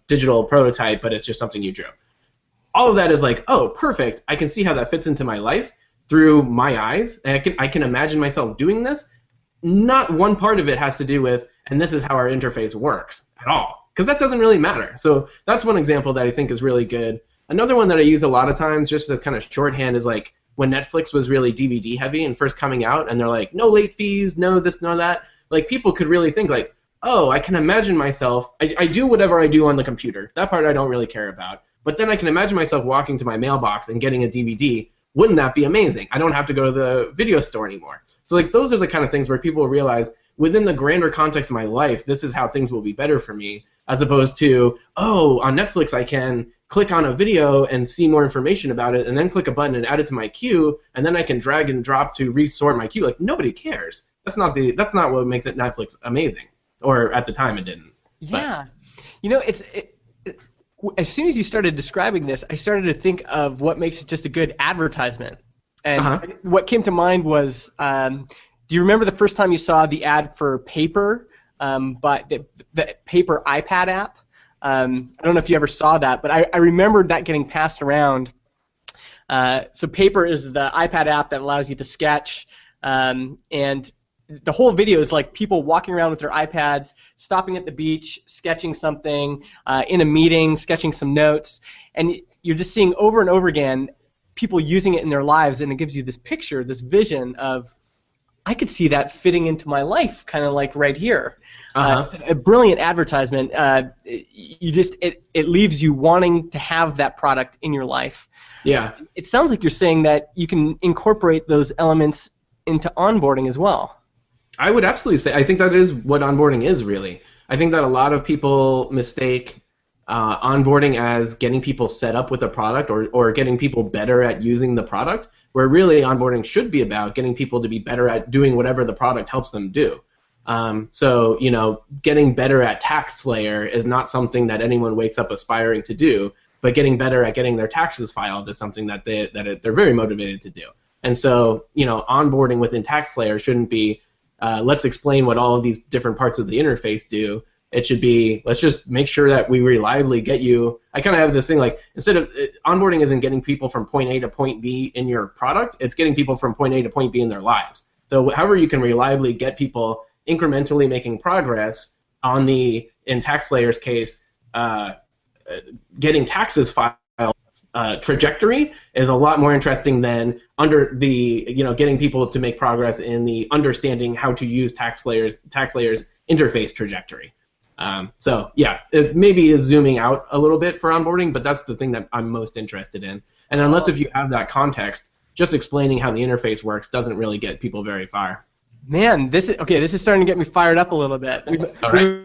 Speaker 3: digital prototype, but it's just something you drew. All of that is like, oh, perfect. I can see how that fits into my life through my eyes. And I can imagine myself doing this. Not one part of it has to do with, and this is how our interface works at all, because that doesn't really matter. So that's one example that I think is really good. Another one that I use a lot of times, just as kind of shorthand, is like when Netflix was really DVD heavy and first coming out, and they're like, no late fees, no this, no that. Like people could really think like, oh, I can imagine myself. I do whatever I do on the computer. That part I don't really care about. But then I can imagine myself walking to my mailbox and getting a DVD. Wouldn't that be amazing? I don't have to go to the video store anymore. So like those are the kind of things where people realize within the grander context of my life, this is how things will be better for me, as opposed to, oh, on Netflix I can click on a video and see more information about it, and then click a button and add it to my queue, and then I can drag and drop to resort my queue. Like nobody cares. That's not what makes it Netflix amazing. Or at the time it didn't.
Speaker 2: Yeah. As soon as you started describing this, I started to think of what makes it just a good advertisement. And what came to mind was, do you remember the first time you saw the ad for Paper, but the Paper iPad app? I don't know if you ever saw that, but I remembered that getting passed around. So Paper is the iPad app that allows you to sketch, and the whole video is like people walking around with their iPads, stopping at the beach, sketching something, in a meeting, sketching some notes, and you're just seeing over and over again people using it in their lives, and it gives you this picture, this vision of, I could see that fitting into my life, kind of like right here. A brilliant advertisement. It leaves you wanting to have that product in your life.
Speaker 3: Yeah.
Speaker 2: It sounds like you're saying that you can incorporate those elements into onboarding as well.
Speaker 3: I would absolutely say, I think that is what onboarding is really. I think that a lot of people mistake onboarding as getting people set up with a product or getting people better at using the product, where really onboarding should be about getting people to be better at doing whatever the product helps them do. So, getting better at tax slayer is not something that anyone wakes up aspiring to do, but getting better at getting their taxes filed is something that they're very motivated to do. And so, onboarding within tax slayer shouldn't be, let's explain what all of these different parts of the interface do. It should be, let's just make sure that we reliably get you. I kind of have this thing like, instead of, onboarding isn't getting people from point A to point B in your product, it's getting people from point A to point B in their lives. So however you can reliably get people incrementally making progress in TaxSlayer's case, getting taxes filed trajectory is a lot more interesting than getting people to make progress in the understanding how to use TaxSlayer's interface trajectory. So yeah, it maybe is zooming out a little bit for onboarding, but that's the thing that I'm most interested in. And unless if you have that context, just explaining how the interface works doesn't really get people very far.
Speaker 2: Man, this is starting to get me fired up a little bit.
Speaker 3: All right.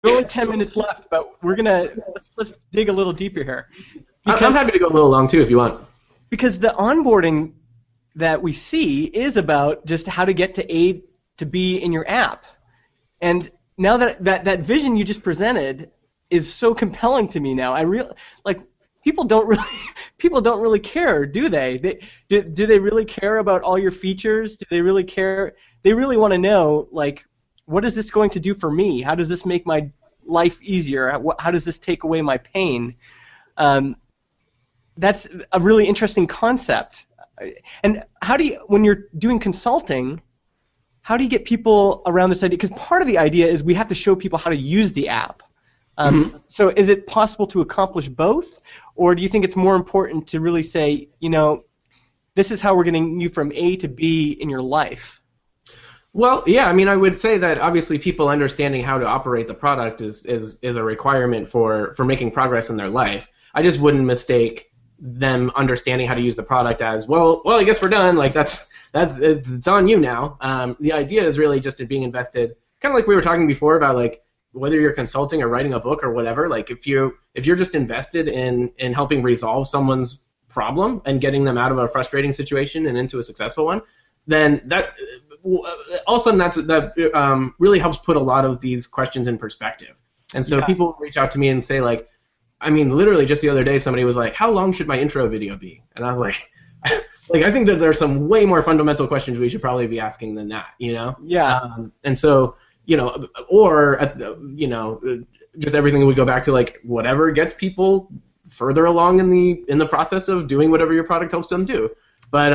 Speaker 2: We're only 10 minutes left, but let's dig a little deeper here.
Speaker 3: I'm happy to go a little long too if you want.
Speaker 2: Because the onboarding that we see is about just how to get to A to B in your app. And now that vision you just presented is so compelling to me now. People don't really care, do they? Do they really care about all your features? Do they really care? They really want to know, like, what is this going to do for me? How does this make my life easier? How does this take away my pain? That's a really interesting concept. And when you're doing consulting, how do you get people around this idea? Because part of the idea is we have to show people how to use the app. So is it possible to accomplish both? Or do you think it's more important to really say, this is how we're getting you from A to B in your life?
Speaker 3: Well, yeah, I mean, I would say that obviously people understanding how to operate the product is a requirement for making progress in their life. I just wouldn't mistake them understanding how to use the product as, well, I guess we're done. Like it's on you now. The idea is really just in being invested, kind of like we were talking before about like whether you're consulting or writing a book or whatever. Like if you're just invested in helping resolve someone's problem and getting them out of a frustrating situation and into a successful one, then that all of a sudden that really helps put a lot of these questions in perspective. And so people reach out to me and say, like, I mean, literally just the other day somebody was like, how long should my intro video be? And I was like, I think that there's some way more fundamental questions we should probably be asking than that, Yeah. And so, just everything would go back to like whatever gets people further along in the process of doing whatever your product helps them do. But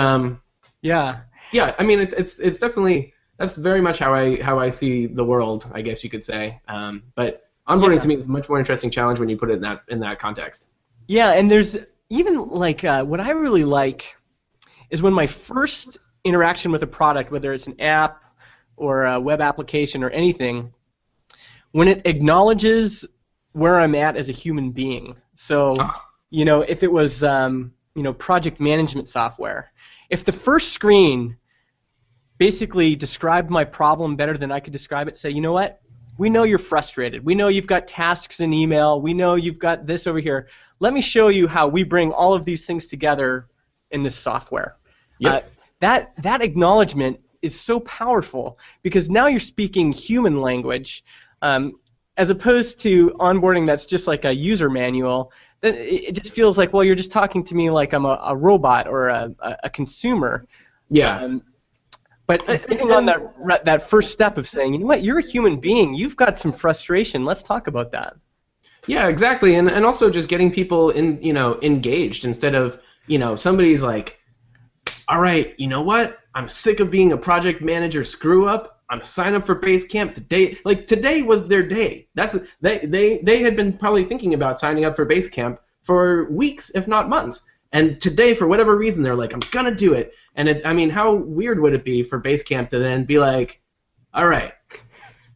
Speaker 3: yeah, I mean, it's definitely, that's very much how I see the world, I guess you could say. But onboarding to me is a much more interesting challenge when you put it in that context.
Speaker 2: Yeah, and there's even like what I really like is when my first interaction with a product, whether it's an app or a web application or anything, when it acknowledges where I'm at as a human being. So, if it was project management software, if the first screen basically described my problem better than I could describe it, say, you know what? We know you're frustrated. We know you've got tasks in email. We know you've got this over here. Let me show you how we bring all of these things together in this software. Yep. That acknowledgement is so powerful because now you're speaking human language as opposed to onboarding that's just like a user manual. It just feels like, well, you're just talking to me like I'm a robot or a consumer.
Speaker 3: Yeah.
Speaker 2: But taking on that first step of saying, you know what, you're a human being. You've got some frustration. Let's talk about that.
Speaker 3: Yeah, exactly. And also just getting people engaged instead of, somebody's like, all right, you know what? I'm sick of being a project manager screw up. I'm signing up for Basecamp today. Like today was their day. They had been probably thinking about signing up for Basecamp for weeks, if not months. And today, for whatever reason, they're like, I'm gonna do it. And how weird would it be for Basecamp to then be like, all right,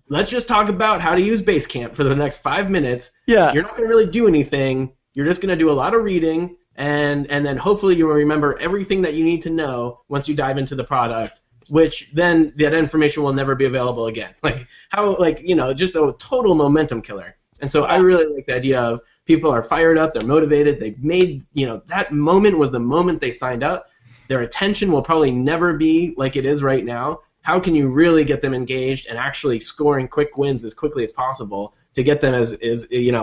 Speaker 3: let's just talk about how to use Basecamp for the next 5 minutes.
Speaker 2: Yeah.
Speaker 3: You're not gonna really do anything. You're just gonna do a lot of reading, and then hopefully you will remember everything that you need to know once you dive into the product. Which then that information will never be available again. Just a total momentum killer. And so I really like the idea of people are fired up, they're motivated, they've made, that moment was the moment they signed up. Their attention will probably never be like it is right now. How can you really get them engaged and actually scoring quick wins as quickly as possible to get them as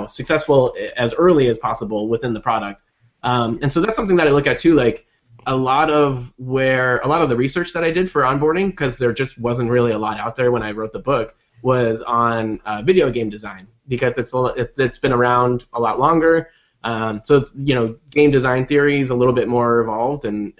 Speaker 3: successful as early as possible within the product? And so that's something that I look at too, like a lot of the research that I did for onboarding, because there just wasn't really a lot out there when I wrote the book, was on video game design, because it's been around a lot longer. So game design theory is a little bit more evolved, and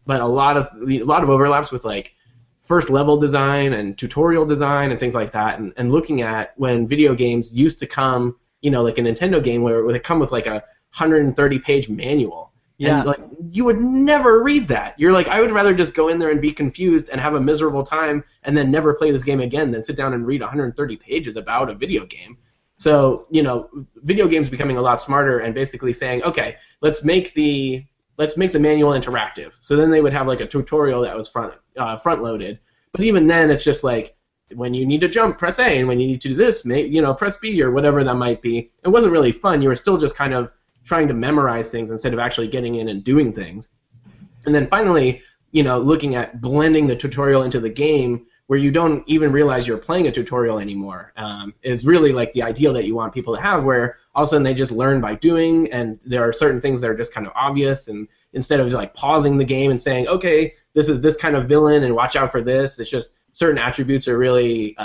Speaker 3: but a lot of overlaps with like first level design and tutorial design and things like that, and looking at when video games used to come, like a Nintendo game where they come with like a 130-page manual.
Speaker 2: Yeah.
Speaker 3: And like you would never read that. You're like, I would rather just go in there and be confused and have a miserable time and then never play this game again than sit down and read 130 pages about a video game. So, video games becoming a lot smarter and basically saying, okay, let's make the manual interactive. So then they would have like a tutorial that was front loaded. But even then, it's just like, when you need to jump, press A, and when you need to do this, press B or whatever that might be. It wasn't really fun. You were still just kind of trying to memorize things instead of actually getting in and doing things. And then finally, looking at blending the tutorial into the game where you don't even realize you're playing a tutorial anymore is really like the ideal that you want people to have, where all of a sudden they just learn by doing, and there are certain things that are just kind of obvious, and instead of like pausing the game and saying, okay, this is this kind of villain and watch out for this, it's just certain attributes are really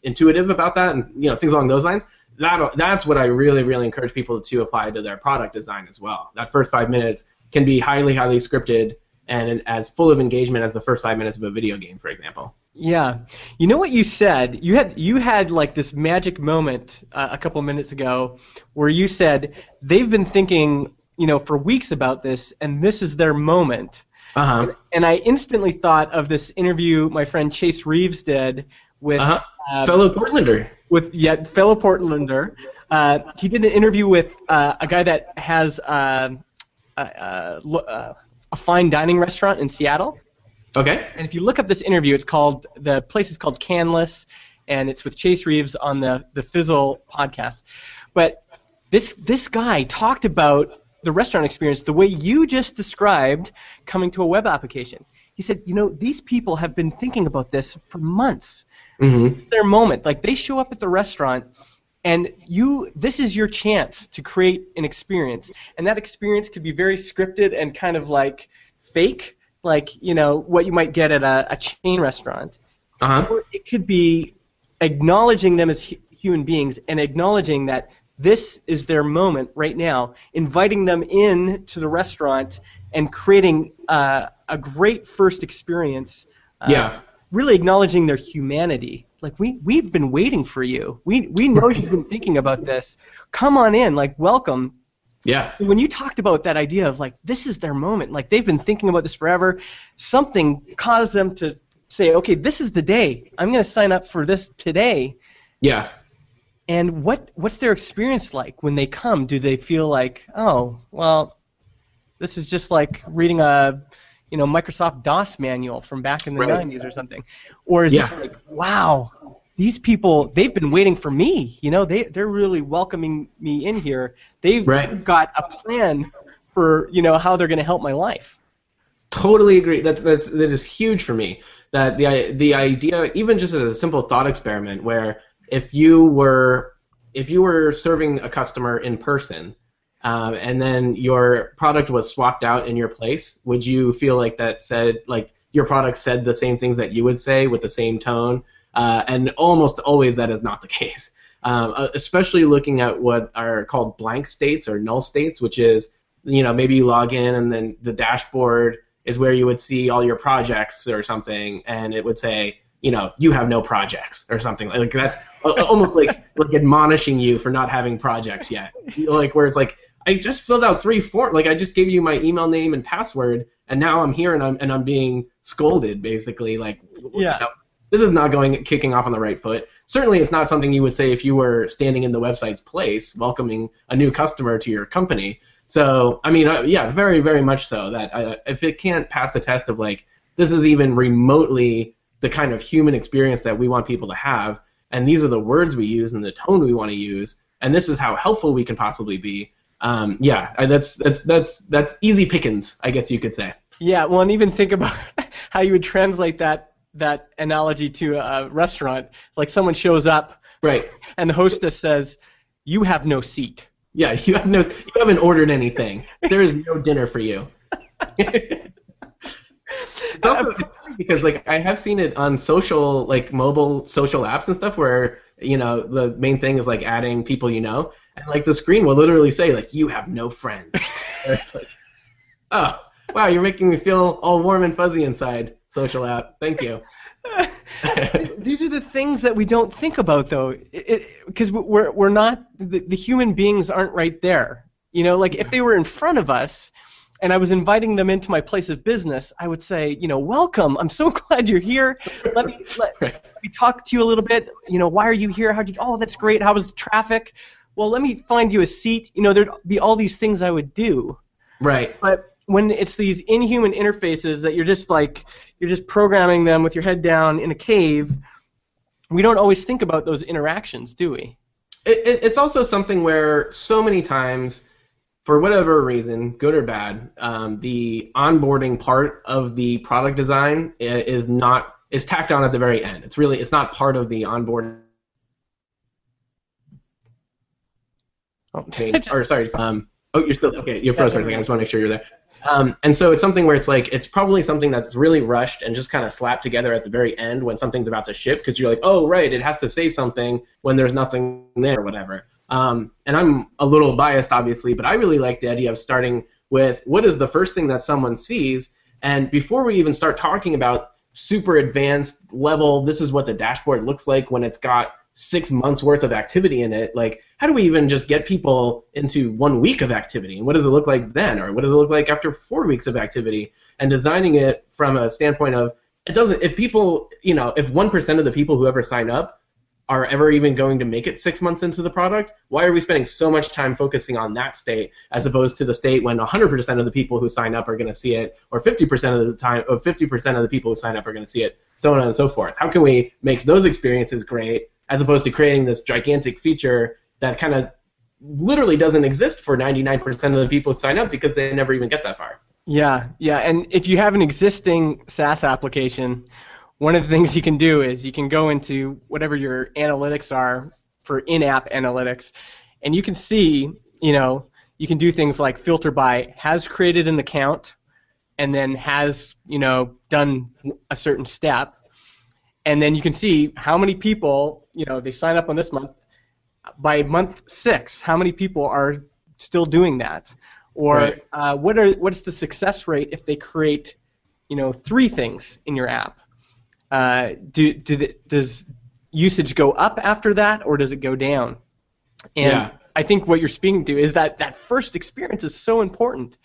Speaker 3: intuitive about that, and things along those lines. That's what I really, really encourage people to apply to their product design as well. That first 5 minutes can be highly, highly scripted and as full of engagement as the first 5 minutes of a video game, for example.
Speaker 2: Yeah. You know what you said? You had like this magic moment a couple minutes ago where you said they've been thinking, for weeks about this, and this is their moment.
Speaker 3: Uh-huh.
Speaker 2: And I instantly thought of this interview my friend Chase Reeves did with
Speaker 3: fellow Portlander.
Speaker 2: Fellow Portlander. He did an interview with a guy that has a fine dining restaurant in Seattle.
Speaker 3: Okay.
Speaker 2: And if you look up this interview, the place is called Canless, and it's with Chase Reeves on the Fizzle podcast. But this guy talked about the restaurant experience the way you just described coming to a web application. He said, these people have been thinking about this for months.
Speaker 3: Mm-hmm.
Speaker 2: It's their moment. Like, they show up at the restaurant, and this is your chance to create an experience. And that experience could be very scripted and kind of like fake, like, what you might get at a chain restaurant.
Speaker 3: Uh-huh.
Speaker 2: Or it could be acknowledging them as human beings and acknowledging that this is their moment right now, inviting them in to the restaurant and creating a great first experience. Really acknowledging their humanity. Like, we've been waiting for you. We know you've been thinking about this. Come on in, like, welcome.
Speaker 3: Yeah.
Speaker 2: So when you talked about that idea of, like, this is their moment, like, they've been thinking about this forever, something caused them to say, okay, this is the day. I'm going to sign up for this today.
Speaker 3: Yeah.
Speaker 2: And what's their experience like when they come? Do they feel like, oh, well, this is just like reading a Microsoft DOS manual from back in the 90s or something? Or is this like, wow, these people, they've been waiting for me. They're really welcoming me in here. They've got a plan for, how they're going to help my life.
Speaker 3: Totally agree. That is huge for me. That the idea, even just as a simple thought experiment, where if you were serving a customer in person, and then your product was swapped out in your place, would you feel like that said, like, your product said the same things that you would say with the same tone? And almost always that is not the case. Especially looking at what are called blank states or null states, which is, maybe you log in and then the dashboard is where you would see all your projects or something, and it would say, you have no projects or something. Like, that's almost like admonishing you for not having projects yet. Like, where it's like, I just filled out 3 forms. Like, I just gave you my email name and password, and now I'm here and I'm being scolded, basically. Like, this is not kicking off on the right foot. Certainly, it's not something you would say if you were standing in the website's place, welcoming a new customer to your company. So, I mean, very, very much so. That if it can't pass the test of, like, this is even remotely the kind of human experience that we want people to have, and these are the words we use and the tone we want to use, and this is how helpful we can possibly be. That's easy pickings, I guess you could say.
Speaker 2: Yeah, well, and even think about how you would translate that analogy to a restaurant. It's like someone shows up,
Speaker 3: right,
Speaker 2: and the hostess says, "You have no seat."
Speaker 3: Yeah, you haven't ordered anything. There is no dinner for you. It's also because, like, I have seen it on social, like, mobile social apps and stuff where, the main thing is, like, adding people and, like, the screen will literally say, like, you have no friends. It's like, oh, wow, you're making me feel all warm and fuzzy inside, social app. Thank you.
Speaker 2: These are the things that we don't think about, though, because we're not the human beings aren't right there. You know, like if they were in front of us, and I was inviting them into my place of business, I would say, you know, welcome. I'm so glad you're here. Let me talk to you a little bit. You know, why are you here? Oh, that's great. How was the traffic? Well, let me find you a seat. You know, there'd be all these things I would do.
Speaker 3: Right.
Speaker 2: But when it's these inhuman interfaces that you're just programming them with your head down in a cave, we don't always think about those interactions, do we?
Speaker 3: It's also something where so many times, for whatever reason, good or bad, the onboarding part of the product design is tacked on at the very end. It's not part of the onboarding. Or sorry. You're still okay. You're frozen for a second. I just want to make sure you're there. And so it's something where it's probably something that's really rushed and just kind of slapped together at the very end when something's about to ship, because you're like, oh right, it has to say something when there's nothing there or whatever. And I'm a little biased, obviously, but I really like the idea of starting with what is the first thing that someone sees, and before we even start talking about super advanced level, this is what the dashboard looks like when it's got 6 months worth of activity in it. Like, how do we even just get people into 1 week of activity? And what does it look like then? Or what does it look like after 4 weeks of activity? And designing it from a standpoint of, if people, you know, if 1% of the people who ever sign up are ever even going to make it 6 months into the product, why are we spending so much time focusing on that state as opposed to the state when 100% of the people who sign up are going to see it, or 50% of the time, or 50% of the people who sign up are going to see it, so on and so forth? How can we make those experiences great, as opposed to creating this gigantic feature that kind of literally doesn't exist for 99% of the people who sign up because they never even get that far?
Speaker 2: Yeah, and if you have an existing SaaS application, one of the things you can do is you can go into whatever your analytics are for in-app analytics, and you can see, you know, you can do things like filter by has created an account and then has, you know, done a certain step. And then you can see how many people, you know, they sign up on this month. By month 6, how many people are still doing that? Or right. What's the success rate if they create, you know, 3 things in your app? Does usage go up after that, or does it go down? And yeah. I think what you're speaking to is that first experience is so important.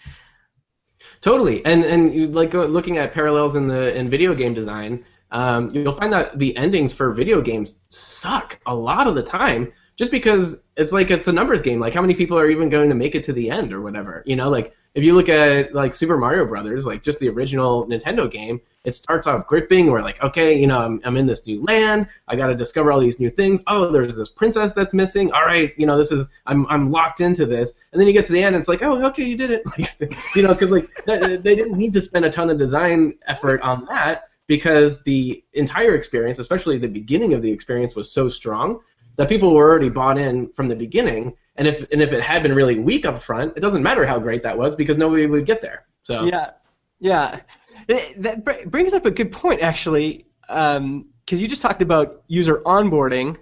Speaker 3: Totally, and like looking at parallels in video game design. You'll find that the endings for video games suck a lot of the time, just because it's a numbers game. Like, how many people are even going to make it to the end or whatever? You know, like if you look at like Super Mario Brothers, like just the original Nintendo game, it starts off gripping. We're like, okay, you know, I'm in this new land. I got to discover all these new things. Oh, there's this princess that's missing. All right, you know, I'm locked into this. And then you get to the end, and it's like, oh, okay, you did it. Like, you know, because like they didn't need to spend a ton of design effort on that, because the entire experience, especially the beginning of the experience, was so strong that people were already bought in from the beginning. And if it had been really weak up front, it doesn't matter how great that was, because nobody would get there. So
Speaker 2: yeah. That brings up a good point, actually, because you just talked about user onboarding,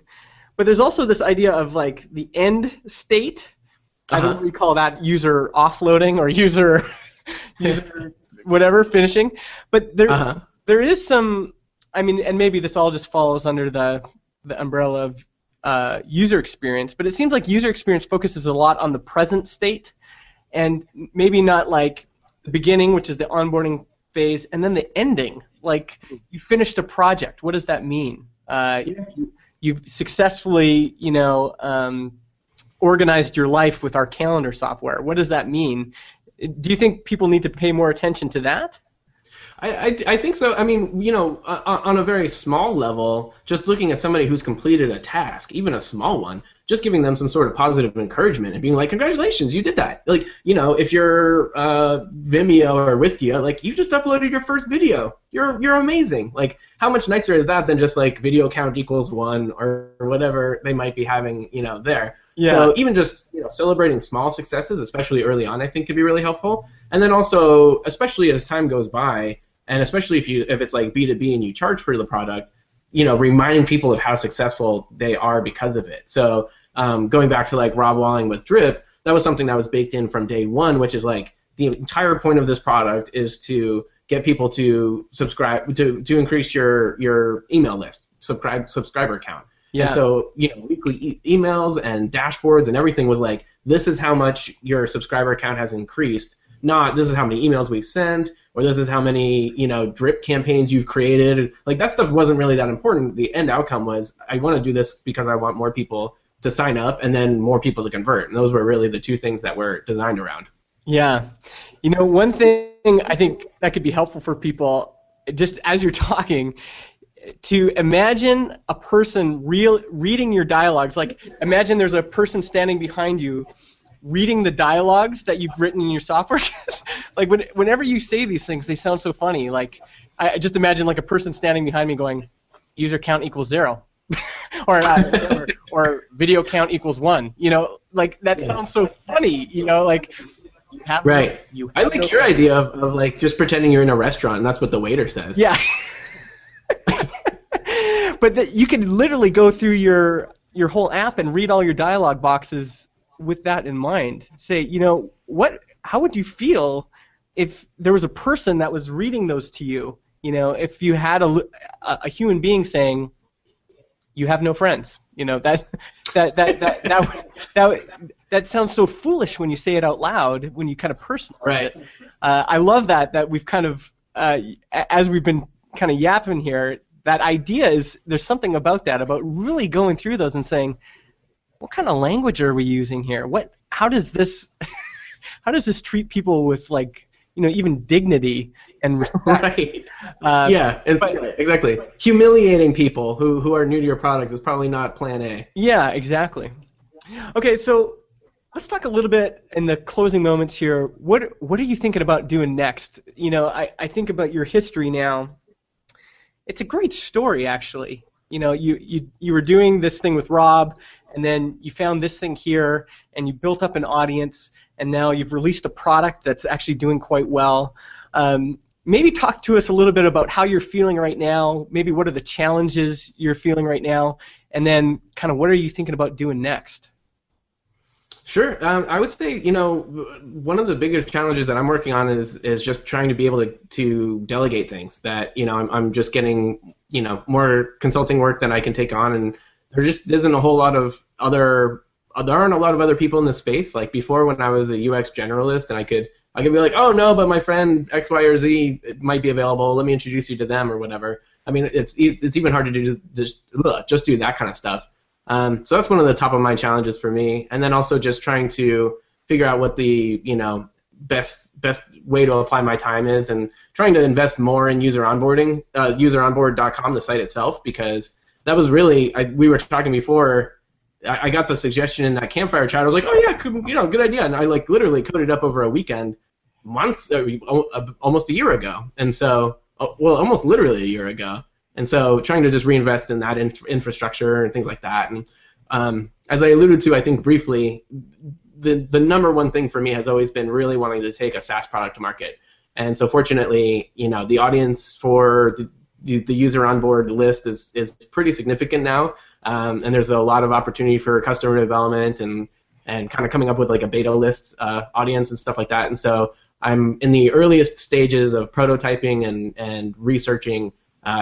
Speaker 2: but there's also this idea of like the end state. I don't know what you call that, user offloading or user whatever, finishing. But there is some, I mean, and maybe this all just falls under the umbrella of user experience, but it seems like user experience focuses a lot on the present state, and maybe not like the beginning, which is the onboarding phase, and then the ending. Like, you finished a project. What does that mean? You've successfully, you know, organized your life with our calendar software. What does that mean? Do you think people need to pay more attention to that?
Speaker 3: I think so. I mean, you know, on a very small level, just looking at somebody who's completed a task, even a small one, just giving them some sort of positive encouragement and being like, congratulations, you did that. Like, you know, if you're Vimeo or Wistia, like, you just uploaded your first video. You're amazing. Like, how much nicer is that than just like video count equals 1 or whatever they might be having, you know, there. Yeah. So even just, you know, celebrating small successes, especially early on, I think could be really helpful. And then also, especially as time goes by, and especially if it's like B2B and you charge for the product, you know, reminding people of how successful they are because of it. So going back to like Rob Walling with Drip, that was something that was baked in from day one, which is like the entire point of this product is to get people to subscribe to increase your email list, subscriber count.
Speaker 2: Yeah.
Speaker 3: And so, weekly emails and dashboards and everything was like, this is how much your subscriber count has increased, not this is how many emails we've sent, or this is how many, drip campaigns you've created. Like, that stuff wasn't really that important. The end outcome was, I want to do this because I want more people to sign up and then more people to convert. And those were really the two things that were designed around.
Speaker 2: Yeah. One thing I think that could be helpful for people, just as you're talking, to imagine a person reading your dialogues. Like, imagine there's a person standing behind you reading the dialogues that you've written in your software. Like, whenever you say these things, they sound so funny. Like, I just imagine like a person standing behind me going, user count equals 0. or video count equals 1. Like, that sounds so funny. Like,
Speaker 3: right. I like your idea of like just pretending you're in a restaurant and that's what the waiter says.
Speaker 2: Yeah. But you can literally go through your whole app and read all your dialogue boxes with that in mind. Say, how would you feel if there was a person that was reading those to you? If you had a human being saying, "You have no friends," that sounds so foolish when you say it out loud, when you kind of personalize it. I love that we've kind of, as we've been kind of yapping here, that idea is, there's something about that, about really going through those and saying, what kind of language are we using here? How does this treat people with, like, even dignity and respect?
Speaker 3: Right. Exactly. Humiliating people who are new to your product is probably not plan A.
Speaker 2: Yeah, exactly. Okay, so let's talk a little bit in the closing moments here. What are you thinking about doing next? I think about your history now. It's a great story, actually. You were doing this thing with Rob, and then you found this thing here, and you built up an audience, and now you've released a product that's actually doing quite well. Maybe talk to us a little bit about how you're feeling right now, maybe what are the challenges you're feeling right now, and then kind of what are you thinking about doing next?
Speaker 3: Sure. I would say, one of the biggest challenges that I'm working on is just trying to be able to delegate things that, I'm just getting, more consulting work than I can take on, and there just isn't a whole lot of there aren't a lot of other people in this space. Like before, when I was a UX generalist, and I could be like, oh no, but my friend X, Y, or Z might be available. Let me introduce you to them or whatever. I mean, it's even hard to do just do that kind of stuff. So that's one of the top of mind challenges for me, and then also just trying to figure out what the best way to apply my time is, and trying to invest more in user onboarding, useronboard.com, the site itself, because that was really we were talking before. I got the suggestion in that campfire chat. I was like, oh yeah, good idea, and I like literally coded up over a weekend, almost a year ago, and so almost literally a year ago. And so trying to just reinvest in that infrastructure and things like that. And as I alluded to, I think briefly, the number one thing for me has always been really wanting to take a SaaS product to market. And so fortunately, the audience for the user onboard list is pretty significant now. And there's a lot of opportunity for customer development and kind of coming up with like a beta list audience and stuff like that. And so I'm in the earliest stages of prototyping and researching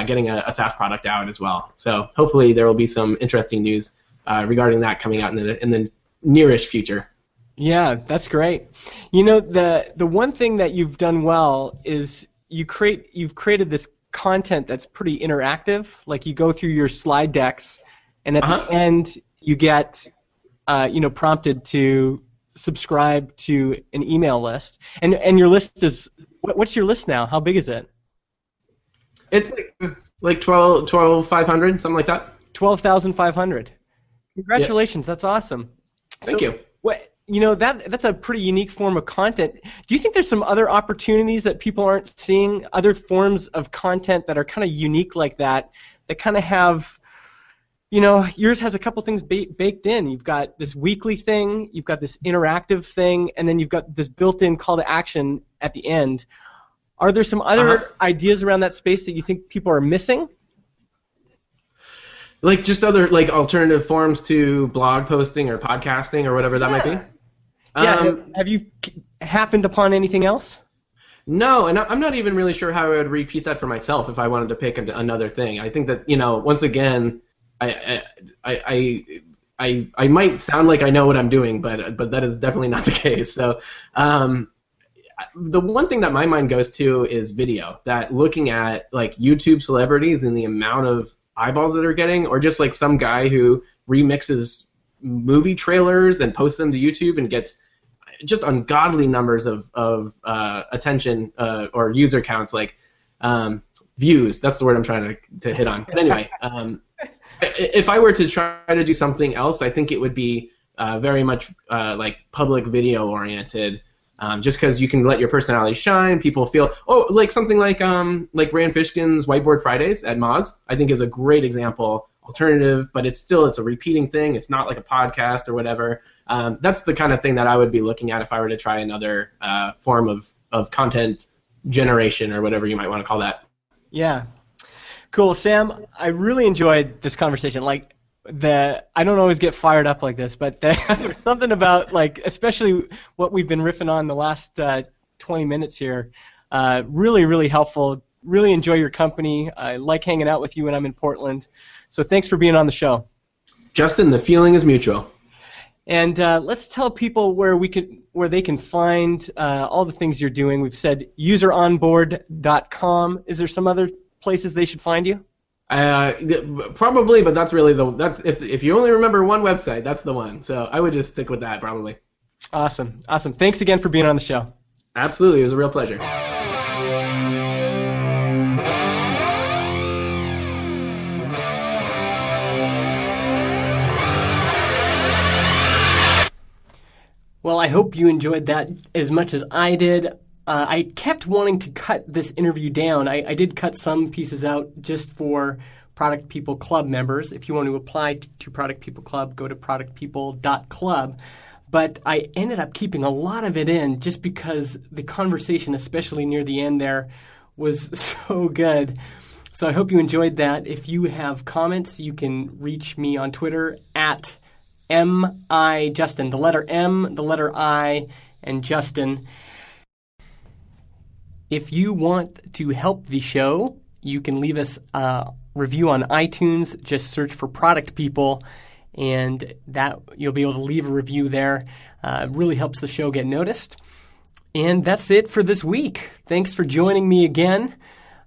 Speaker 3: getting a SaaS product out as well. So hopefully there will be some interesting news regarding that coming out in the nearish future.
Speaker 2: Yeah, that's great. The one thing that you've done well is you've created this content that's pretty interactive. Like you go through your slide decks, and at the end you get prompted to subscribe to an email list. And your list is, what's your list now? How big is it?
Speaker 3: It's like 12,500, something like that.
Speaker 2: 12,500. Congratulations, That's awesome.
Speaker 3: Thank you.
Speaker 2: That's a pretty unique form of content. Do you think there's some other opportunities that people aren't seeing, other forms of content that are kind of unique like that kind of have, yours has a couple things baked in. You've got this weekly thing, you've got this interactive thing, and then you've got this built-in call to action at the end. Are there some other ideas around that space that you think people are missing?
Speaker 3: Like just other alternative forms to blog posting or podcasting or whatever that might be?
Speaker 2: Yeah. Have you happened upon anything else?
Speaker 3: No, and I'm not even really sure how I would repeat that for myself if I wanted to pick another thing. I think that, once again, I might sound like I know what I'm doing, but that is definitely not the case. So the one thing that my mind goes to is video. That looking at like YouTube celebrities and the amount of eyeballs that they're getting, or just like some guy who remixes movie trailers and posts them to YouTube and gets just ungodly numbers of attention or user counts, like views. That's the word I'm trying to hit on. But anyway, if I were to try to do something else, I think it would be very much like public video oriented. Just because you can let your personality shine, people feel like something like Rand Fishkin's Whiteboard Fridays at Moz, I think is a great example. Alternative, but it's a repeating thing. It's not like a podcast or whatever. That's the kind of thing that I would be looking at if I were to try another form of content generation or whatever you might want to call that.
Speaker 2: Yeah. Cool. Sam, I really enjoyed this conversation. Like, I don't always get fired up like this, but there's something about, like, especially what we've been riffing on the last 20 minutes here, really, really helpful. Really enjoy your company. I like hanging out with you when I'm in Portland. So thanks for being on the show.
Speaker 3: Justin, the feeling is mutual.
Speaker 2: And let's tell people where they can find all the things you're doing. We've said useronboard.com. Is there some other places they should find you?
Speaker 3: Probably, but that's really if you only remember one website, that's the one. So I would just stick with that probably.
Speaker 2: Awesome. Thanks again for being on the show.
Speaker 3: Absolutely, it was a real pleasure.
Speaker 2: Well, I hope you enjoyed that as much as I did. I kept wanting to cut this interview down. I did cut some pieces out just for Product People Club members. If you want to apply to Product People Club, go to productpeople.club. But I ended up keeping a lot of it in just because the conversation, especially near the end there, was so good. So I hope you enjoyed that. If you have comments, you can reach me on Twitter at M-I Justin, the letter M, the letter I, and Justin. If you want to help the show, you can leave us a review on iTunes. Just search for Product People, and that you'll be able to leave a review there. It really helps the show get noticed. And that's it for this week. Thanks for joining me again.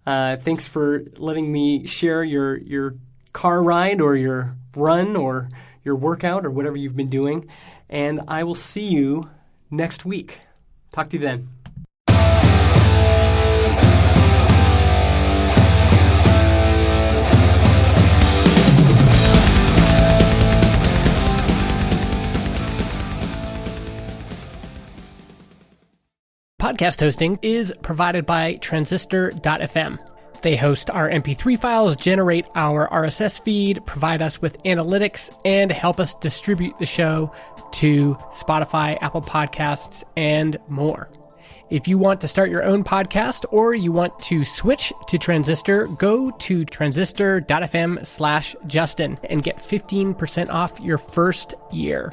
Speaker 2: Thanks for letting me share your car ride or your run or your workout or whatever you've been doing. And I will see you next week. Talk to you then.
Speaker 4: Podcast hosting is provided by Transistor.fm. They host our MP3 files, generate our RSS feed, provide us with analytics, and help us distribute the show to Spotify, Apple Podcasts, and more. If you want to start your own podcast or you want to switch to Transistor, go to transistor.fm/Justin and get 15% off your first year.